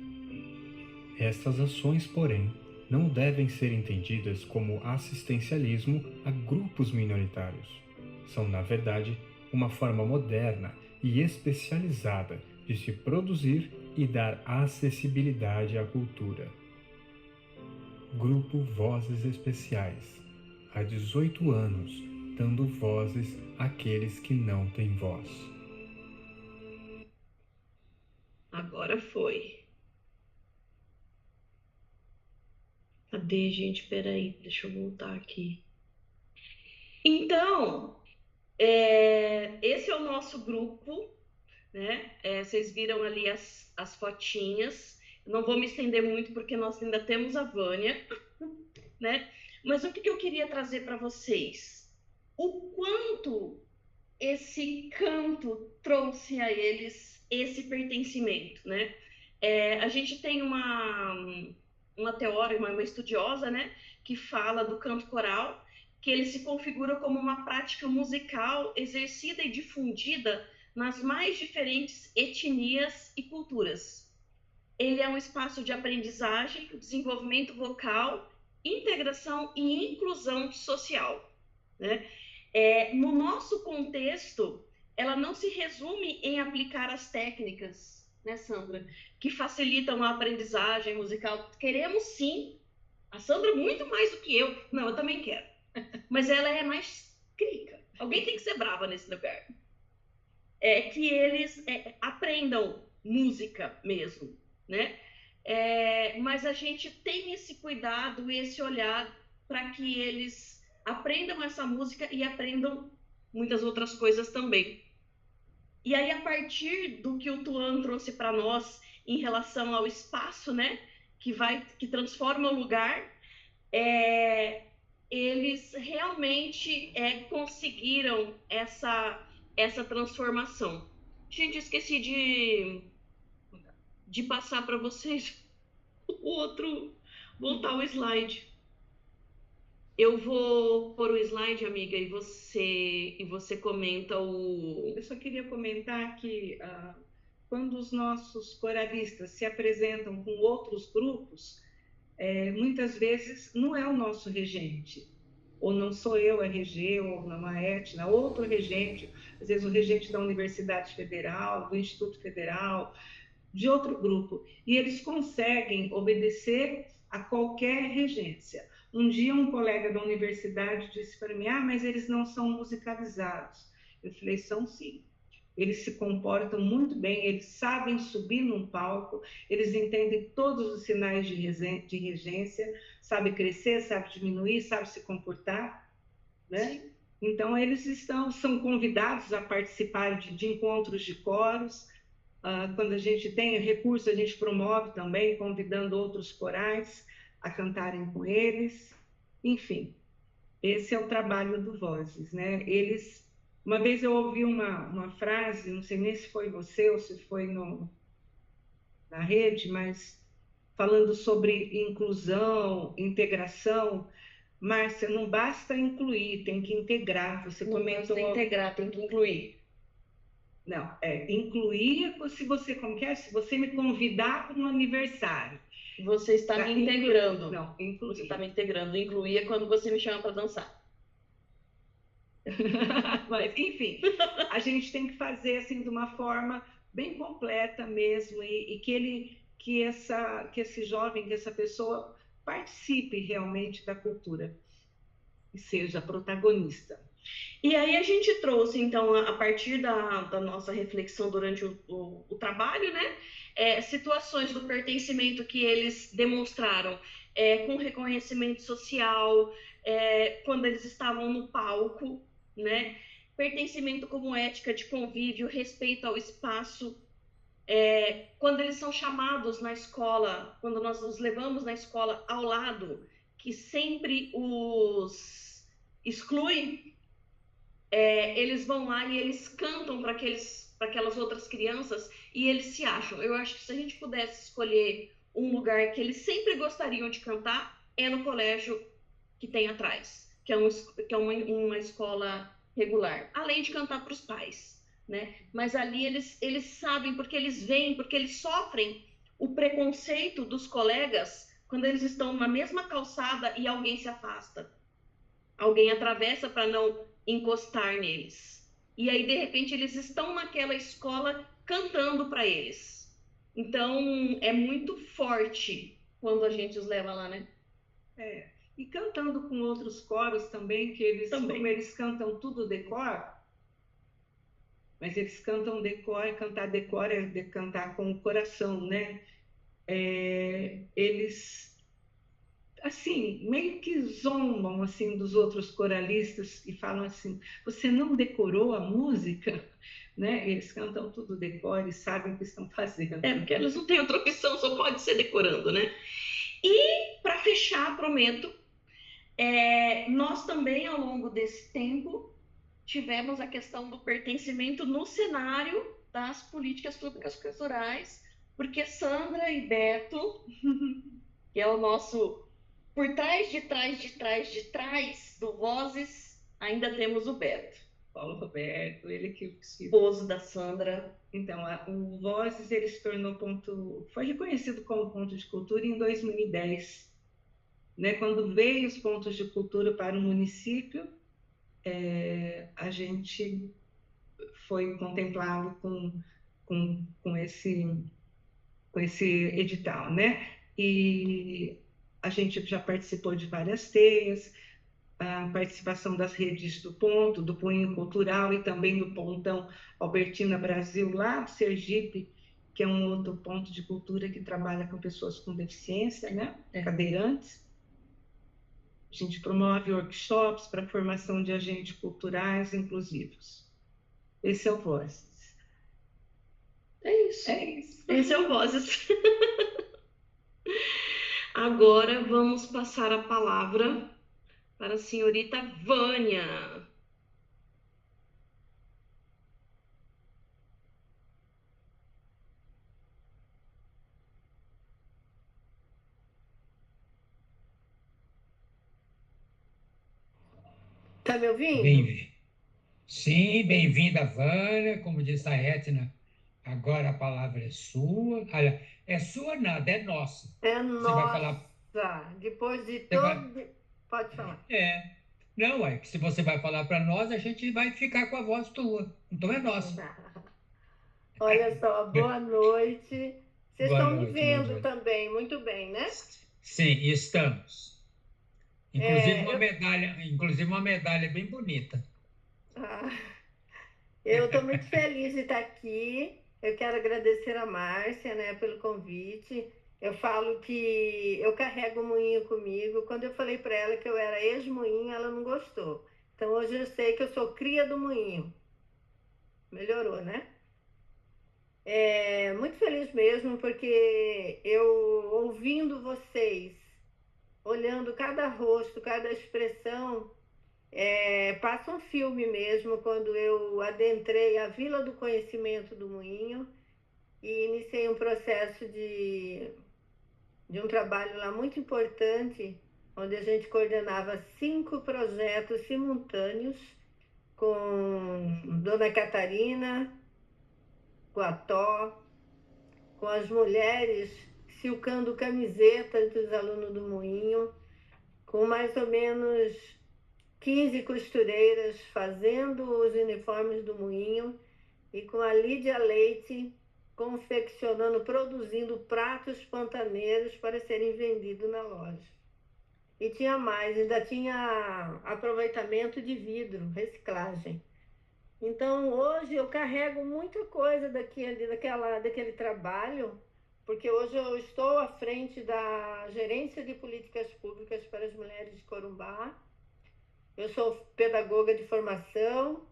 Estas ações, porém, não devem ser entendidas como assistencialismo a grupos minoritários. São, na verdade, uma forma moderna e especializada de se produzir e dar acessibilidade à cultura. Grupo Vozes Especiais. Há 18 anos, dando vozes àqueles que não têm voz. Agora foi. Cadê, gente? Peraí, deixa eu voltar aqui. Então, esse é o nosso grupo, né? Vocês viram ali as fotinhas. Não vou me estender muito porque nós ainda temos a Vânia, né? Mas o que eu queria trazer para vocês? O quanto esse canto trouxe a eles esse pertencimento, né? A gente tem uma teórica, uma estudiosa, né, que fala do canto coral, que ele se configura como uma prática musical exercida e difundida nas mais diferentes etnias e culturas. Ele é um espaço de aprendizagem, desenvolvimento vocal, integração e inclusão social, né? No nosso contexto, ela não se resume em aplicar as técnicas, né, Sandra, que facilitam a aprendizagem musical. Queremos sim, a Sandra muito mais do que eu. Não, eu também quero. Mas ela é mais crica. Alguém tem que ser brava nesse lugar. Que eles aprendam música mesmo, né? mas a gente tem esse cuidado e esse olhar para que eles aprendam essa música e aprendam muitas outras coisas também. E aí, a partir do que o Tuan trouxe para nós em relação ao espaço, né, que transforma o lugar, eles realmente conseguiram essa transformação. Gente, esqueci de passar para vocês voltar o slide. Eu vou pôr o slide, amiga, e você comenta o... Eu só queria comentar que quando os nossos coralistas se apresentam com outros grupos, muitas vezes não é o nosso regente, ou não sou eu a RG, ou não a Etna, outro regente, às vezes o regente da Universidade Federal, do Instituto Federal, de outro grupo, e eles conseguem obedecer a qualquer regência. Um dia um colega da universidade disse para mim, mas eles não são musicalizados. Eu falei, são sim. Eles se comportam muito bem, eles sabem subir num palco, eles entendem todos os sinais de regência, sabe crescer, sabe diminuir, sabe se comportar, né? Então, eles são convidados a participar de encontros de coros. Quando a gente tem recurso, a gente promove também, convidando outros corais a cantarem com eles. Enfim, esse é o trabalho do Vozes, né? Uma vez eu ouvi uma frase, não sei nem se foi você ou se foi na rede, mas falando sobre inclusão, integração. Márcia, não basta incluir, tem que integrar. Você comentou... Não basta integrar, tem que incluir. Não, incluir, se você me convidar para um aniversário. Você está me integrando. Não, incluir. Você está me integrando. Incluir é quando você me chama para dançar. Mas, enfim, a gente tem que fazer assim de uma forma bem completa mesmo, e que esse jovem, que essa pessoa participe realmente da cultura e seja protagonista. E aí a gente trouxe, então, a partir da nossa reflexão durante o trabalho, né, situações do pertencimento que eles demonstraram com reconhecimento social, quando eles estavam no palco, né, pertencimento como ética de convívio, respeito ao espaço, quando eles são chamados na escola, quando nós os levamos na escola ao lado, que sempre os excluem, eles vão lá e eles cantam para aquelas outras crianças e eles se acham. Eu acho que se a gente pudesse escolher um lugar que eles sempre gostariam de cantar, é no colégio que tem atrás, que é uma escola regular, além de cantar para os pais, né? Mas ali eles sabem, porque eles veem, porque eles sofrem o preconceito dos colegas quando eles estão na mesma calçada e alguém se afasta. Alguém atravessa para não encostar neles. E aí, de repente, eles estão naquela escola cantando para eles. Então, é muito forte quando a gente os leva lá, né? E cantando com outros coros também, como eles cantam tudo decor, mas eles cantam decor, cantar decor é cantar com o coração, né? Eles... assim, meio que zombam assim dos outros coralistas e falam assim, você não decorou a música? Né? Eles cantam tudo decor e sabem o que estão fazendo. Porque eles não têm outra opção, só pode ser decorando, né? E, para fechar, prometo, nós também, ao longo desse tempo, tivemos a questão do pertencimento no cenário das políticas públicas culturais, porque Sandra e Beto, que é o nosso... Por trás do Vozes, ainda temos o Beto. Paulo Roberto, ele que... esposo da Sandra. Então, o Vozes, ele se tornou foi reconhecido como ponto de cultura em 2010. Né? Quando veio os pontos de cultura para o município, a gente foi contemplado com esse edital, né? E a gente já participou de várias teias, a participação das redes do Ponto, do Punho Cultural e também do Pontão Albertina Brasil, lá do Sergipe, que é um outro ponto de cultura que trabalha com pessoas com deficiência, né? Cadeirantes. A gente promove workshops para formação de agentes culturais inclusivos. Esse é o Vozes. É isso. Esse é o Vozes. Agora vamos passar a palavra para a senhorita Vânia. Tá me ouvindo? Sim, bem-vinda, Vânia. Como disse a Etna, agora a palavra é sua. Olha, é sua nada, é nossa. É Você vai falar. nossa. Depois de Você todo. vai... Pode falar. Não, é que se você vai falar para nós, a gente vai ficar com a voz tua. Então é nossa. Olha só, boa noite. Vocês Boa estão me noite, vendo também, muito bem, né? Sim, estamos. Inclusive uma medalha bem bonita. Eu estou muito feliz de estar aqui. Eu quero agradecer a Márcia, né, pelo convite. Eu falo que eu carrego o moinho comigo. Quando eu falei para ela que eu era ex-moinho, ela não gostou. Então hoje eu sei que eu sou cria do moinho. Melhorou, né? Muito feliz mesmo, porque eu ouvindo vocês, olhando cada rosto, cada expressão, passa um filme mesmo, quando eu adentrei a Vila do Conhecimento do Moinho e iniciei um processo de um trabalho lá muito importante, onde a gente coordenava 5 projetos simultâneos com Dona Catarina, com a Tó, com as mulheres silcando camisetas dos alunos do Moinho, com mais ou menos 15 costureiras fazendo os uniformes do Moinho e com a Lídia Leite confeccionando, produzindo pratos pantaneiros para serem vendidos na loja. E tinha mais, ainda tinha aproveitamento de vidro, reciclagem. Então, hoje eu carrego muita coisa daquele trabalho, porque hoje eu estou à frente da Gerência de Políticas Públicas para as Mulheres de Corumbá. Eu sou pedagoga de formação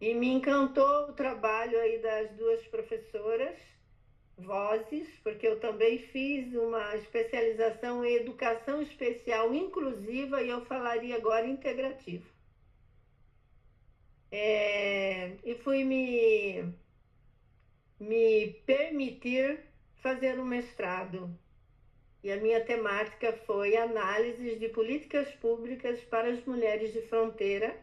e me encantou o trabalho aí das 2 professoras, Vozes, porque eu também fiz uma especialização em educação especial inclusiva e eu falaria agora integrativa. E fui me permitir fazer um mestrado. E a minha temática foi análises de políticas públicas para as mulheres de fronteira,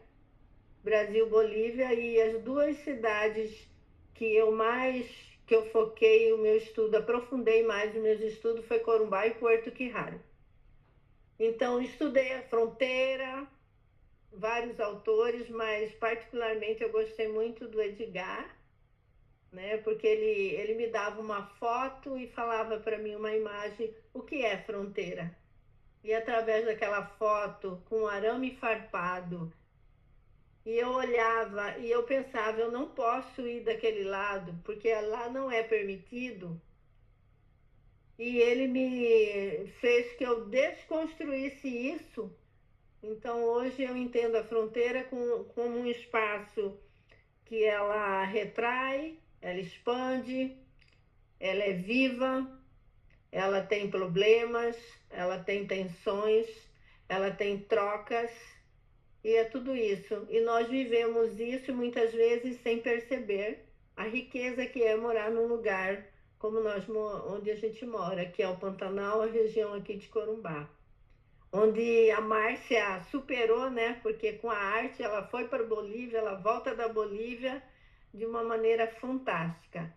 Brasil-Bolívia, e as 2 cidades que eu foquei o meu estudo, aprofundei mais os meus estudos, foi Corumbá e Porto Quirraro. Então, estudei a fronteira, vários autores, mas particularmente eu gostei muito do Edgar, né? Porque ele me dava uma foto e falava para mim uma imagem, o que é fronteira? E através daquela foto, com arame farpado, e eu olhava e eu pensava, eu não posso ir daquele lado, porque lá não é permitido. E ele me fez que eu desconstruísse isso. Então, hoje eu entendo a fronteira como um espaço que ela retrai, ela expande, ela é viva, ela tem problemas, ela tem tensões, ela tem trocas, e é tudo isso. E nós vivemos isso muitas vezes sem perceber a riqueza que é morar num lugar como onde a gente mora, que é o Pantanal, a região aqui de Corumbá. Onde a Márcia superou, né? Porque com a arte ela foi para a Bolívia, ela volta da Bolívia de uma maneira fantástica.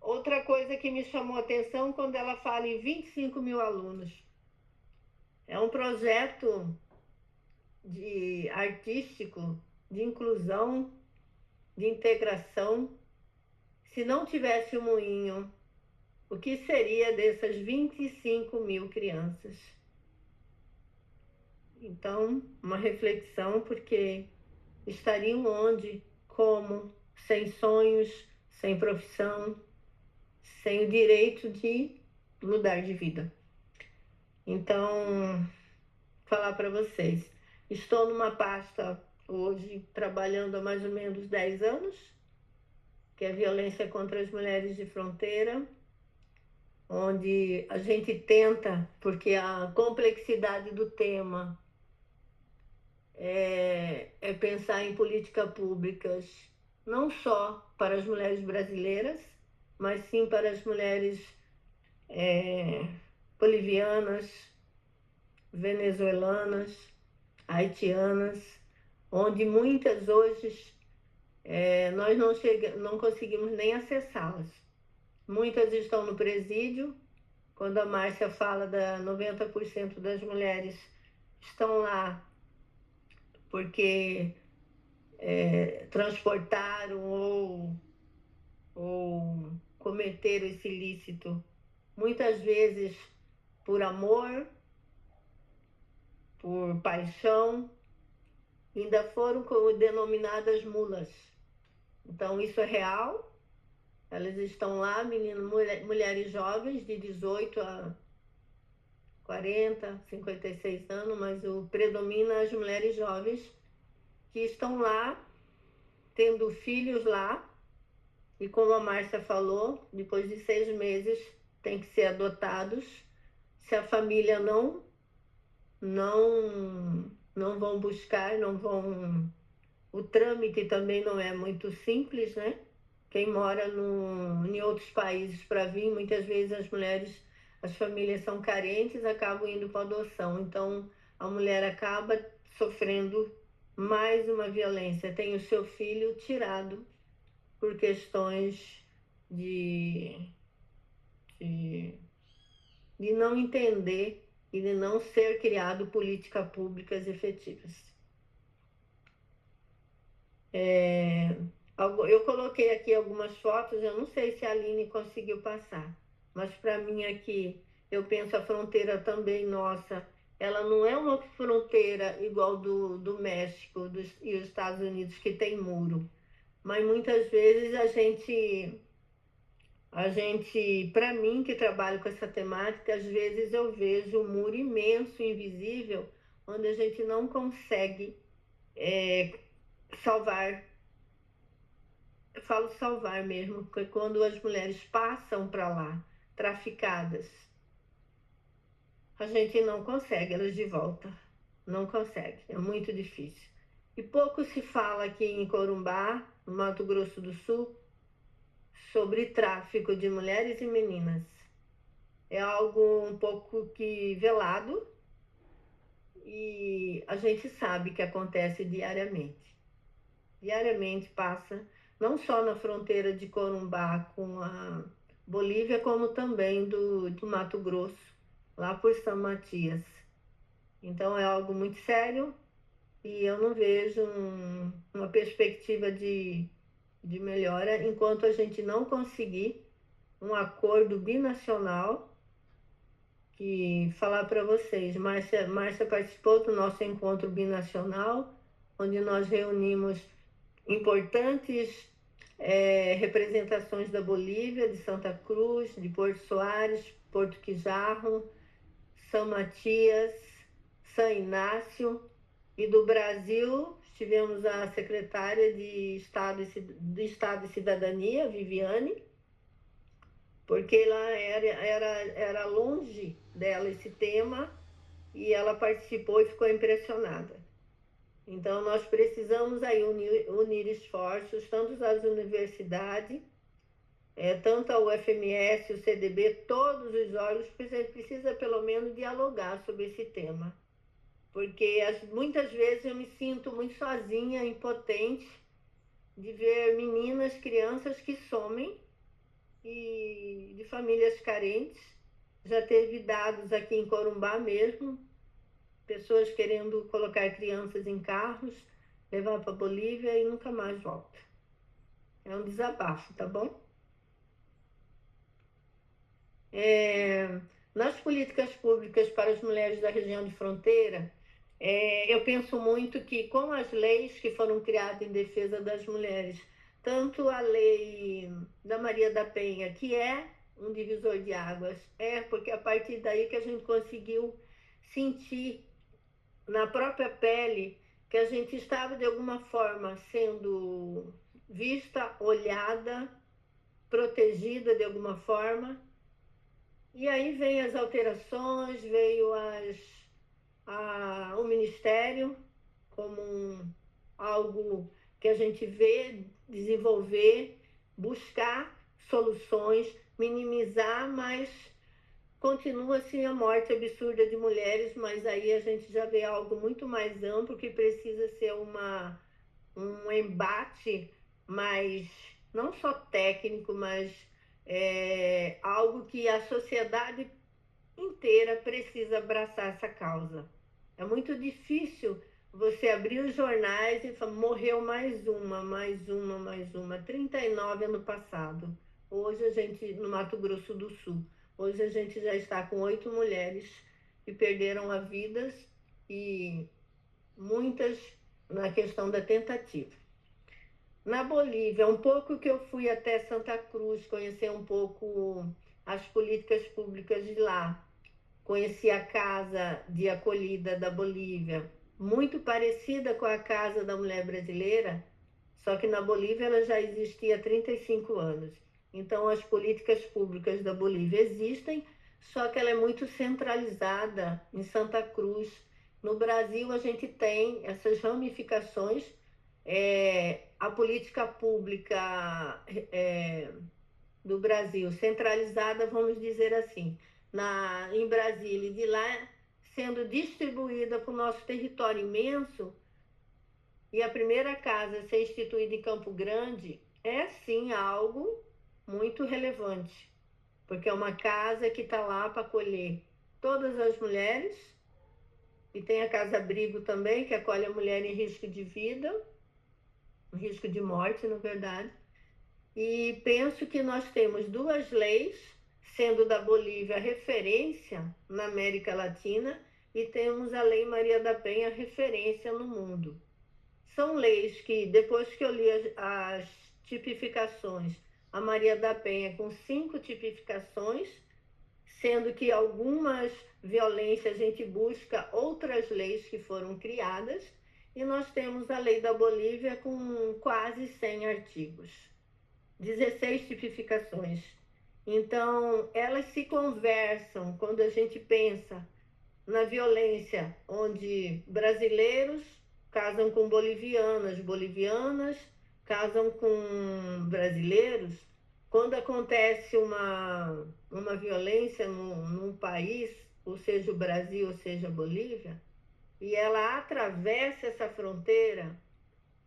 Outra coisa que me chamou a atenção quando ela fala em 25 mil alunos. É um projeto artístico, de inclusão, de integração. Se não tivesse o Moinho, o que seria dessas 25 mil crianças? Então, uma reflexão, porque estariam onde, como, sem sonhos, sem profissão, sem o direito de mudar de vida. Então, falar para vocês, estou numa pasta hoje trabalhando há mais ou menos 10 anos, que é a violência contra as mulheres de fronteira, onde a gente tenta, porque a complexidade do tema é pensar em políticas públicas não só para as mulheres brasileiras, mas sim para as mulheres bolivianas, venezuelanas, haitianas, onde muitas hoje nós não conseguimos nem acessá-las. Muitas estão no presídio. Quando a Márcia fala da 90% das mulheres estão lá porque transportaram ou cometeram esse ilícito, muitas vezes por amor, por paixão, ainda foram denominadas mulas. Então isso é real. Elas estão lá, mulheres jovens de 18 a 40, 56 anos, mas predomina as mulheres jovens que estão lá, tendo filhos lá, e como a Márcia falou, depois de 6 meses tem que ser adotados. Se a família não vão buscar, não vão... O trâmite também não é muito simples, né? Quem mora em outros países para vir, muitas vezes as famílias são carentes, acabam indo para adoção. Então, a mulher acaba sofrendo mais uma violência. Tem o seu filho tirado por questões de não entender e de não ser criado políticas públicas efetivas. Eu coloquei aqui algumas fotos, eu não sei se a Aline conseguiu passar, mas para mim aqui, eu penso a fronteira também nossa, ela não é uma fronteira igual do México e os Estados Unidos, que tem muro, mas muitas vezes a gente, para mim que trabalho com essa temática, às vezes eu vejo um muro imenso, invisível, onde a gente não consegue salvar. Eu falo salvar mesmo, porque quando as mulheres passam para lá, traficadas, a gente não consegue elas de volta. Não consegue, é muito difícil. E pouco se fala aqui em Corumbá, no Mato Grosso do Sul, sobre tráfico de mulheres e meninas. É algo um pouco que velado, e a gente sabe que acontece diariamente. Diariamente passa, não só na fronteira de Corumbá com a Bolívia, como também do Mato Grosso, lá por São Matias. Então é algo muito sério e eu não vejo uma perspectiva de melhora enquanto a gente não conseguir um acordo binacional. Que falar para vocês, Márcia participou do nosso encontro binacional, onde nós reunimos importantes representações da Bolívia, de Santa Cruz, de Porto Soares, Porto Quijarro, São Matias, São Inácio, e do Brasil tivemos a secretária de Estado e Cidadania, Viviane, porque lá era longe dela esse tema e ela participou e ficou impressionada. Então, nós precisamos aí unir esforços, tanto as universidades, tanto a UFMS, o CDB, todos os órgãos, precisa pelo menos dialogar sobre esse tema. Porque muitas vezes eu me sinto muito sozinha, impotente, de ver meninas, crianças que somem, e de famílias carentes. Já teve dados aqui em Corumbá mesmo, pessoas querendo colocar crianças em carros, levar para a Bolívia e nunca mais volta. É um desabafo, tá bom? Nas políticas públicas para as mulheres da região de fronteira, eu penso muito que com as leis que foram criadas em defesa das mulheres, tanto a lei da Maria da Penha, que é um divisor de águas. Porque a partir daí que a gente conseguiu sentir na própria pele que a gente estava, de alguma forma, sendo vista, olhada, protegida de alguma forma. E aí vem as alterações, veio o Ministério como algo que a gente vê, desenvolver, buscar soluções, minimizar, mas continua assim a morte absurda de mulheres, mas aí a gente já vê algo muito mais amplo que precisa ser um embate mais, não só técnico, mas algo que a sociedade inteira precisa abraçar essa causa. É muito difícil você abrir os jornais e falar, morreu mais uma, 39 ano passado. Hoje a gente, no Mato Grosso do Sul, hoje a gente já está com 8 mulheres que perderam a vida e muitas na questão da tentativa. Na Bolívia, um pouco que eu fui até Santa Cruz, conhecer um pouco as políticas públicas de lá. Conheci a Casa de Acolhida da Bolívia, muito parecida com a Casa da Mulher Brasileira, só que na Bolívia ela já existia há 35 anos. Então, as políticas públicas da Bolívia existem, só que ela é muito centralizada em Santa Cruz. No Brasil, a gente tem essas ramificações. A política pública do Brasil, centralizada, vamos dizer assim, em Brasília, e de lá sendo distribuída para o nosso território imenso. E a primeira casa a ser instituída em Campo Grande é, sim, algo muito relevante, porque é uma casa que está lá para acolher todas as mulheres, e tem a Casa Abrigo também, que acolhe a mulher em risco de vida, em risco de morte, na verdade. E penso que nós temos 2 leis, sendo da Bolívia referência na América Latina, e temos a Lei Maria da Penha referência no mundo. São leis que, depois que eu li as tipificações, a Maria da Penha com 5 tipificações, sendo que algumas violências a gente busca outras leis que foram criadas, e nós temos a Lei da Bolívia com quase 100 artigos, 16 tipificações. Então, elas se conversam quando a gente pensa na violência, onde brasileiros casam com bolivianas, bolivianas casam com brasileiros. Quando acontece uma violência num país, ou seja o Brasil, ou seja a Bolívia, e ela atravessa essa fronteira,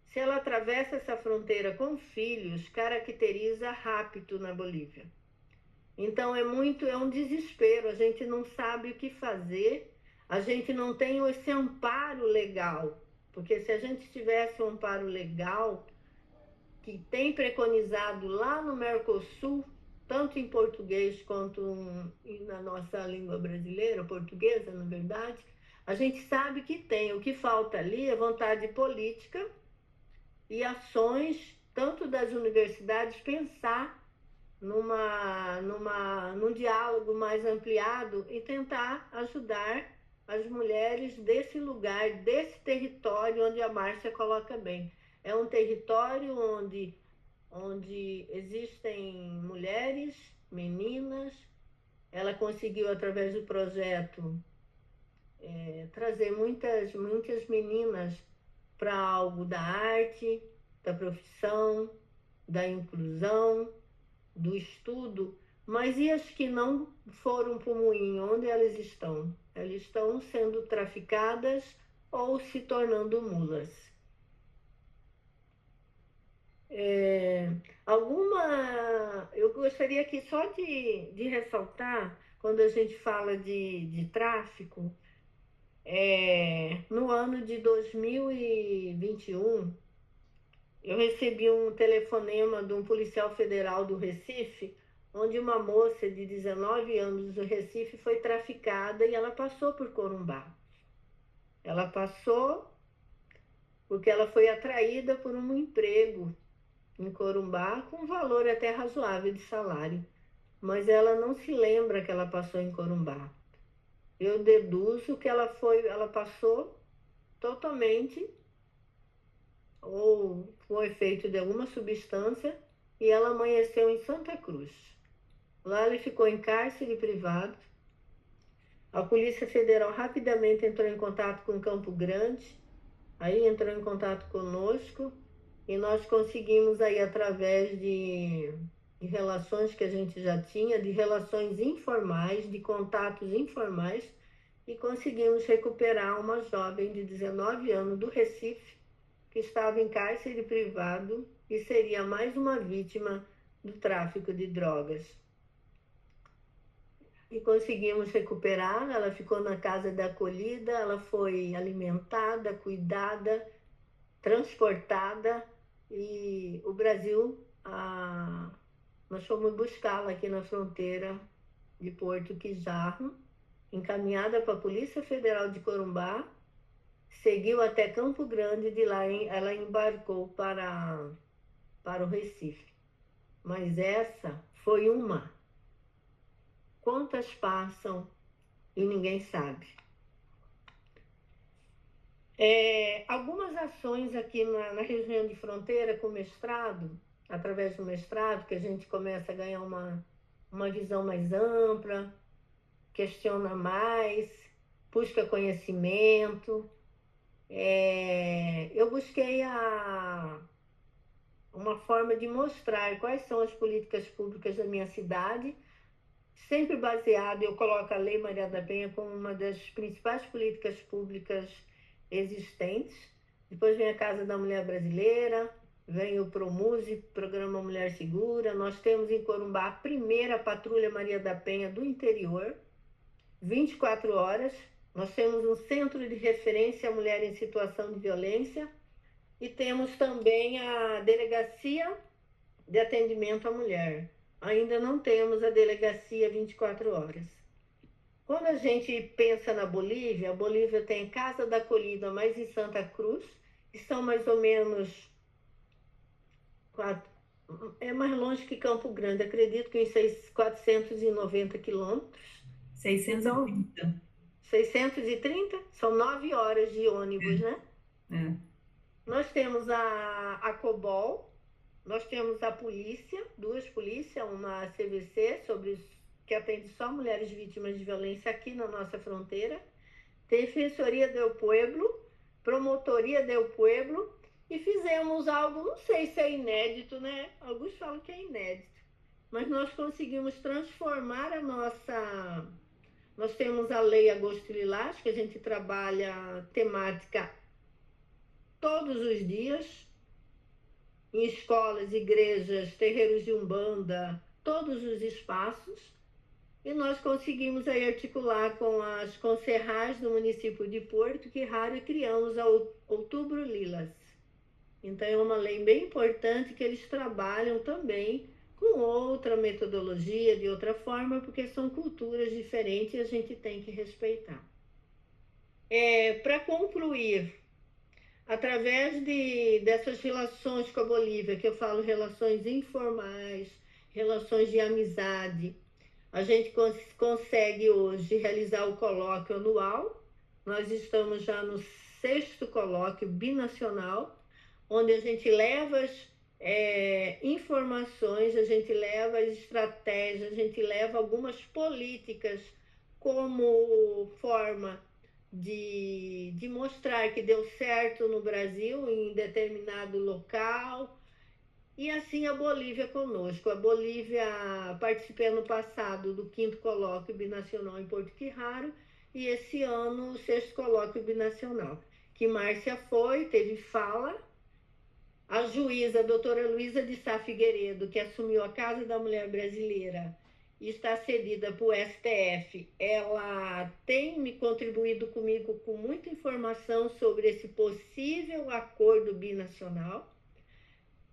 se ela atravessa essa fronteira com filhos, caracteriza rapto na Bolívia. Então é um desespero, a gente não sabe o que fazer, a gente não tem esse amparo legal, porque se a gente tivesse um amparo legal, que tem preconizado lá no Mercosul, tanto em português quanto na nossa língua brasileira, portuguesa, na verdade, a gente sabe que tem. O que falta ali é vontade política e ações, tanto das universidades, pensar num diálogo mais ampliado e tentar ajudar as mulheres desse lugar, desse território onde a Márcia coloca bem. É um território onde existem mulheres, meninas. Ela conseguiu, através do projeto, trazer muitas meninas para algo da arte, da profissão, da inclusão, do estudo. Mas e as que não foram para o moinho? Onde elas estão? Elas estão sendo traficadas ou se tornando mulas. Eu gostaria aqui só de ressaltar, quando a gente fala de tráfico, no ano de 2021, eu recebi um telefonema de um policial federal do Recife, onde uma moça de 19 anos do Recife foi traficada e ela passou por Corumbá. Ela passou porque ela foi atraída por um emprego em Corumbá com um valor até razoável de salário. mas ela não se lembra que ela passou em Corumbá. Eu deduzo que ela passou totalmente ou com efeito de alguma substância e ela amanheceu em Santa Cruz. Lá ele ficou em cárcere privado. A Polícia Federal rapidamente entrou em contato com Campo Grande, aí entrou em contato conosco e nós conseguimos aí através de relações que a gente já tinha, de relações informais, de contatos informais, e conseguimos recuperar uma jovem de 19 anos do Recife, que estava em cárcere privado e seria mais uma vítima do tráfico de drogas. E conseguimos recuperar, ela ficou na casa da acolhida, ela foi alimentada, cuidada, transportada, e o Brasil, nós fomos buscá-la aqui na fronteira de Porto Quijarro, encaminhada para a Polícia Federal de Corumbá, seguiu até Campo Grande, de lá ela embarcou para o Recife. Mas essa foi uma. Quantas passam e ninguém sabe? Algumas ações aqui na região de fronteira com mestrado, através do mestrado, que a gente começa a ganhar uma visão mais ampla, questiona mais, busca conhecimento. Eu busquei uma forma de mostrar quais são as políticas públicas da minha cidade, sempre baseado, eu coloco a Lei Maria da Penha como uma das principais políticas públicas existentes. Depois vem a Casa da Mulher Brasileira, vem o Promuse, Programa Mulher Segura. Nós temos em Corumbá a primeira Patrulha Maria da Penha do interior, 24 horas. Nós temos um centro de referência à mulher em situação de violência e temos também a Delegacia de Atendimento à Mulher. Ainda não temos a delegacia 24 horas. Quando a gente pensa na Bolívia, a Bolívia tem Casa da Acolhida, mais em Santa Cruz, que são mais ou menos é mais longe que Campo Grande, acredito que em 490 quilômetros. 630. 630? São 9 horas de ônibus, né? Nós temos a COBOL, nós temos a polícia, 2 polícias, uma CVC, que atende só mulheres vítimas de violência aqui na nossa fronteira, Defensoria del Pueblo, Promotoria del Pueblo, e fizemos algo, não sei se é inédito, né? Alguns falam que é inédito, mas nós conseguimos transformar a nossa... Nós temos a Lei Agosto Lilás, que a gente trabalha temática todos os dias, em escolas, igrejas, terreiros de umbanda, todos os espaços, e nós conseguimos aí articular com as concerrais do município de Porto Quijarro e criamos a Outubro Lilas. Então é uma lei bem importante que eles trabalham também com outra metodologia, de outra forma, porque são culturas diferentes e a gente tem que respeitar. Para concluir, através dessas relações com a Bolívia, que eu falo relações informais, relações de amizade, a gente consegue hoje realizar o colóquio anual. Nós estamos já no 6º colóquio binacional, onde a gente leva as informações, a gente leva as estratégias, a gente leva algumas políticas como forma de mostrar que deu certo no Brasil, em determinado local. E assim a Bolívia conosco. A Bolívia, participei ano passado do 5º colóquio binacional em Porto Quijarro e esse ano o 6º colóquio binacional, que Márcia foi, teve fala. A juíza, a doutora Luísa de Sá Figueiredo, que assumiu a Casa da Mulher Brasileira e está cedida para o STF, ela tem me contribuído comigo com muita informação sobre esse possível acordo binacional.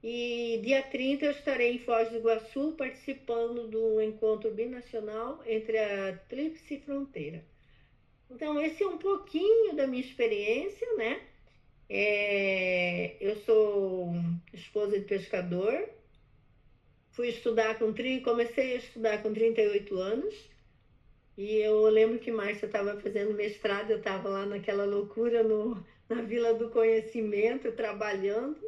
E dia 30 eu estarei em Foz do Iguaçu participando do encontro binacional entre a Tríplice Fronteira. Então, esse é um pouquinho da minha experiência, né? Eu sou esposa de pescador, comecei a estudar com 38 anos. E eu lembro que Márcia estava fazendo mestrado, eu estava lá naquela loucura na Vila do Conhecimento, trabalhando,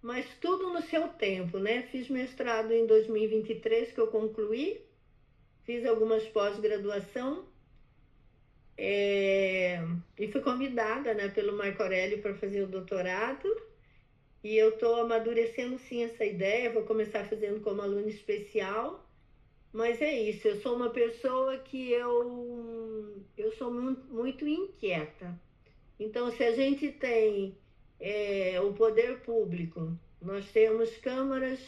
mas tudo no seu tempo, né? Fiz mestrado em 2023, que eu concluí, fiz algumas pós-graduação, e fui convidada, né, pelo Marco Aurélio para fazer o doutorado, e eu estou amadurecendo sim essa ideia, vou começar fazendo como aluna especial. Mas é isso, eu sou uma pessoa que eu sou muito inquieta. Então, se a gente tem o poder público, nós temos câmaras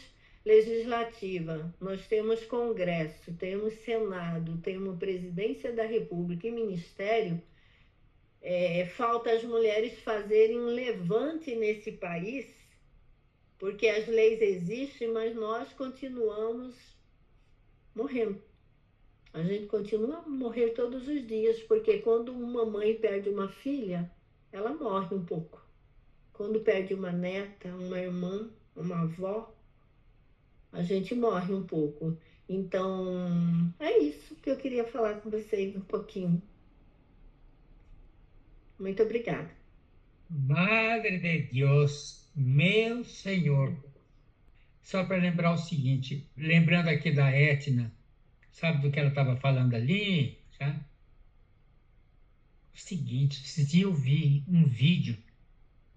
legislativas, nós temos Congresso, temos Senado, temos Presidência da República e Ministério, falta as mulheres fazerem um levante nesse país, porque as leis existem, mas nós continuamos morrendo. A gente continua a morrer todos os dias, porque quando uma mãe perde uma filha, ela morre um pouco. Quando perde uma neta, uma irmã, uma avó, a gente morre um pouco. Então, é isso que eu queria falar com vocês um pouquinho. Muito obrigada. Madre de Deus, meu Senhor. Só para lembrar o seguinte, lembrando aqui da Etna, sabe do que ela estava falando ali? Já? O seguinte, esses dias eu vi um vídeo,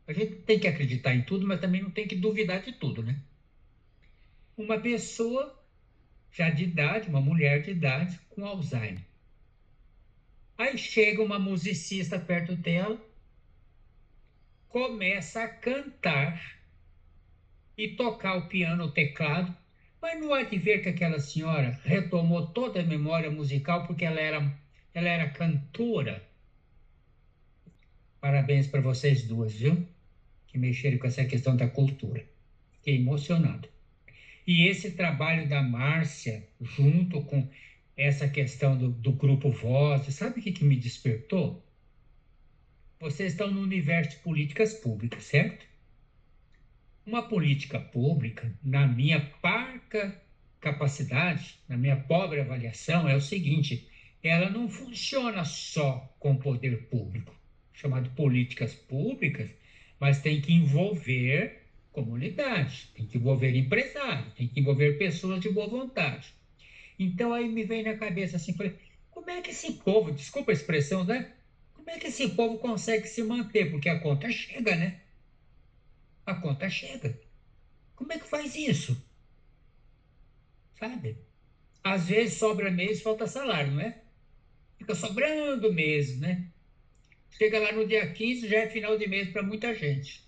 a gente tem que acreditar em tudo, mas também não tem que duvidar de tudo, né? Uma pessoa já de idade, uma mulher de idade, com Alzheimer. Aí chega uma musicista perto dela, começa a cantar e tocar o piano, o teclado, mas não há de ver que aquela senhora retomou toda a memória musical porque ela era cantora. Parabéns para vocês duas, viu? Que mexeram com essa questão da cultura. Fiquei emocionado. E esse trabalho da Márcia, junto com essa questão do grupo Voz, sabe o que me despertou? Vocês estão no universo de políticas públicas, certo? Uma política pública, na minha parca capacidade, na minha pobre avaliação, é o seguinte: ela não funciona só com o poder público, chamado políticas públicas, mas tem que envolver comunidade, tem que envolver empresários, tem que envolver pessoas de boa vontade. Então aí me vem na cabeça assim, falei, como é que esse povo, desculpa a expressão, né? Como é que esse povo consegue se manter? Porque a conta chega, né? A conta chega. Como é que faz isso? Sabe? Às vezes sobra mês, falta salário, não é? Fica sobrando mês, né? Chega lá no dia 15, já é final de mês para muita gente.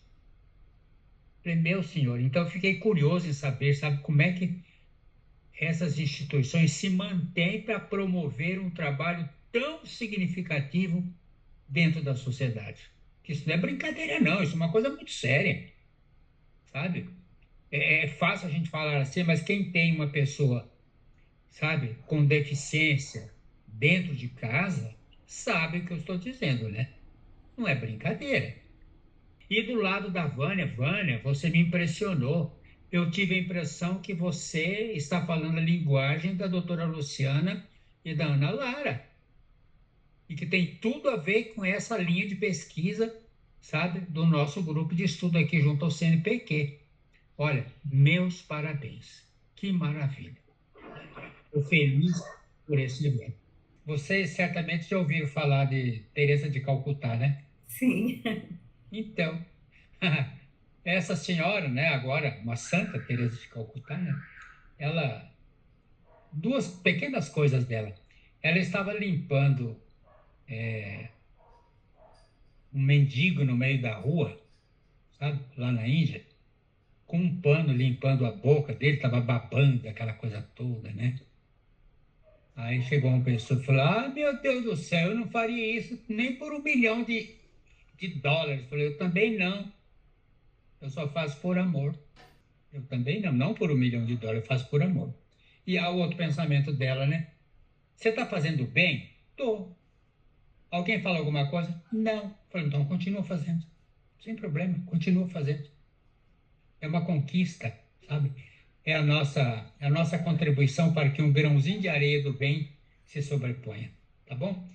Falei, meu senhor, então eu fiquei curioso em saber, sabe, como é que essas instituições se mantêm para promover um trabalho tão significativo dentro da sociedade. Isso não é brincadeira, não, isso é uma coisa muito séria, sabe? É fácil a gente falar assim, mas quem tem uma pessoa, sabe, com deficiência dentro de casa, sabe o que eu estou dizendo, né? Não é brincadeira. E do lado da Vânia, você me impressionou. Eu tive a impressão que você está falando a linguagem da doutora Luciana e da Ana Lara. E que tem tudo a ver com essa linha de pesquisa, sabe, do nosso grupo de estudo aqui junto ao CNPq. Olha, meus parabéns. Que maravilha. Estou feliz por esse evento. Vocês certamente já ouviram falar de Teresa de Calcutá, né? Sim. Então, essa senhora, né, agora uma santa Teresa de Calcutá, né, ela, duas pequenas coisas dela. Ela estava limpando um mendigo no meio da rua, sabe, lá na Índia, com um pano limpando a boca dele, estava babando, aquela coisa toda, né? Aí chegou uma pessoa e falou, meu Deus do céu, eu não faria isso nem por $1 milhão de dólares. Eu falei, eu também não. Eu só faço por amor. Eu também não, não por $1 milhão de dólares, eu faço por amor. E há o outro pensamento dela, né? Você está fazendo bem? Tô. Alguém fala alguma coisa? Não. Eu falei, então continua fazendo. Sem problema, continua fazendo. É uma conquista, sabe? é a nossa contribuição para que um grãozinho de areia do bem se sobreponha. Tá bom?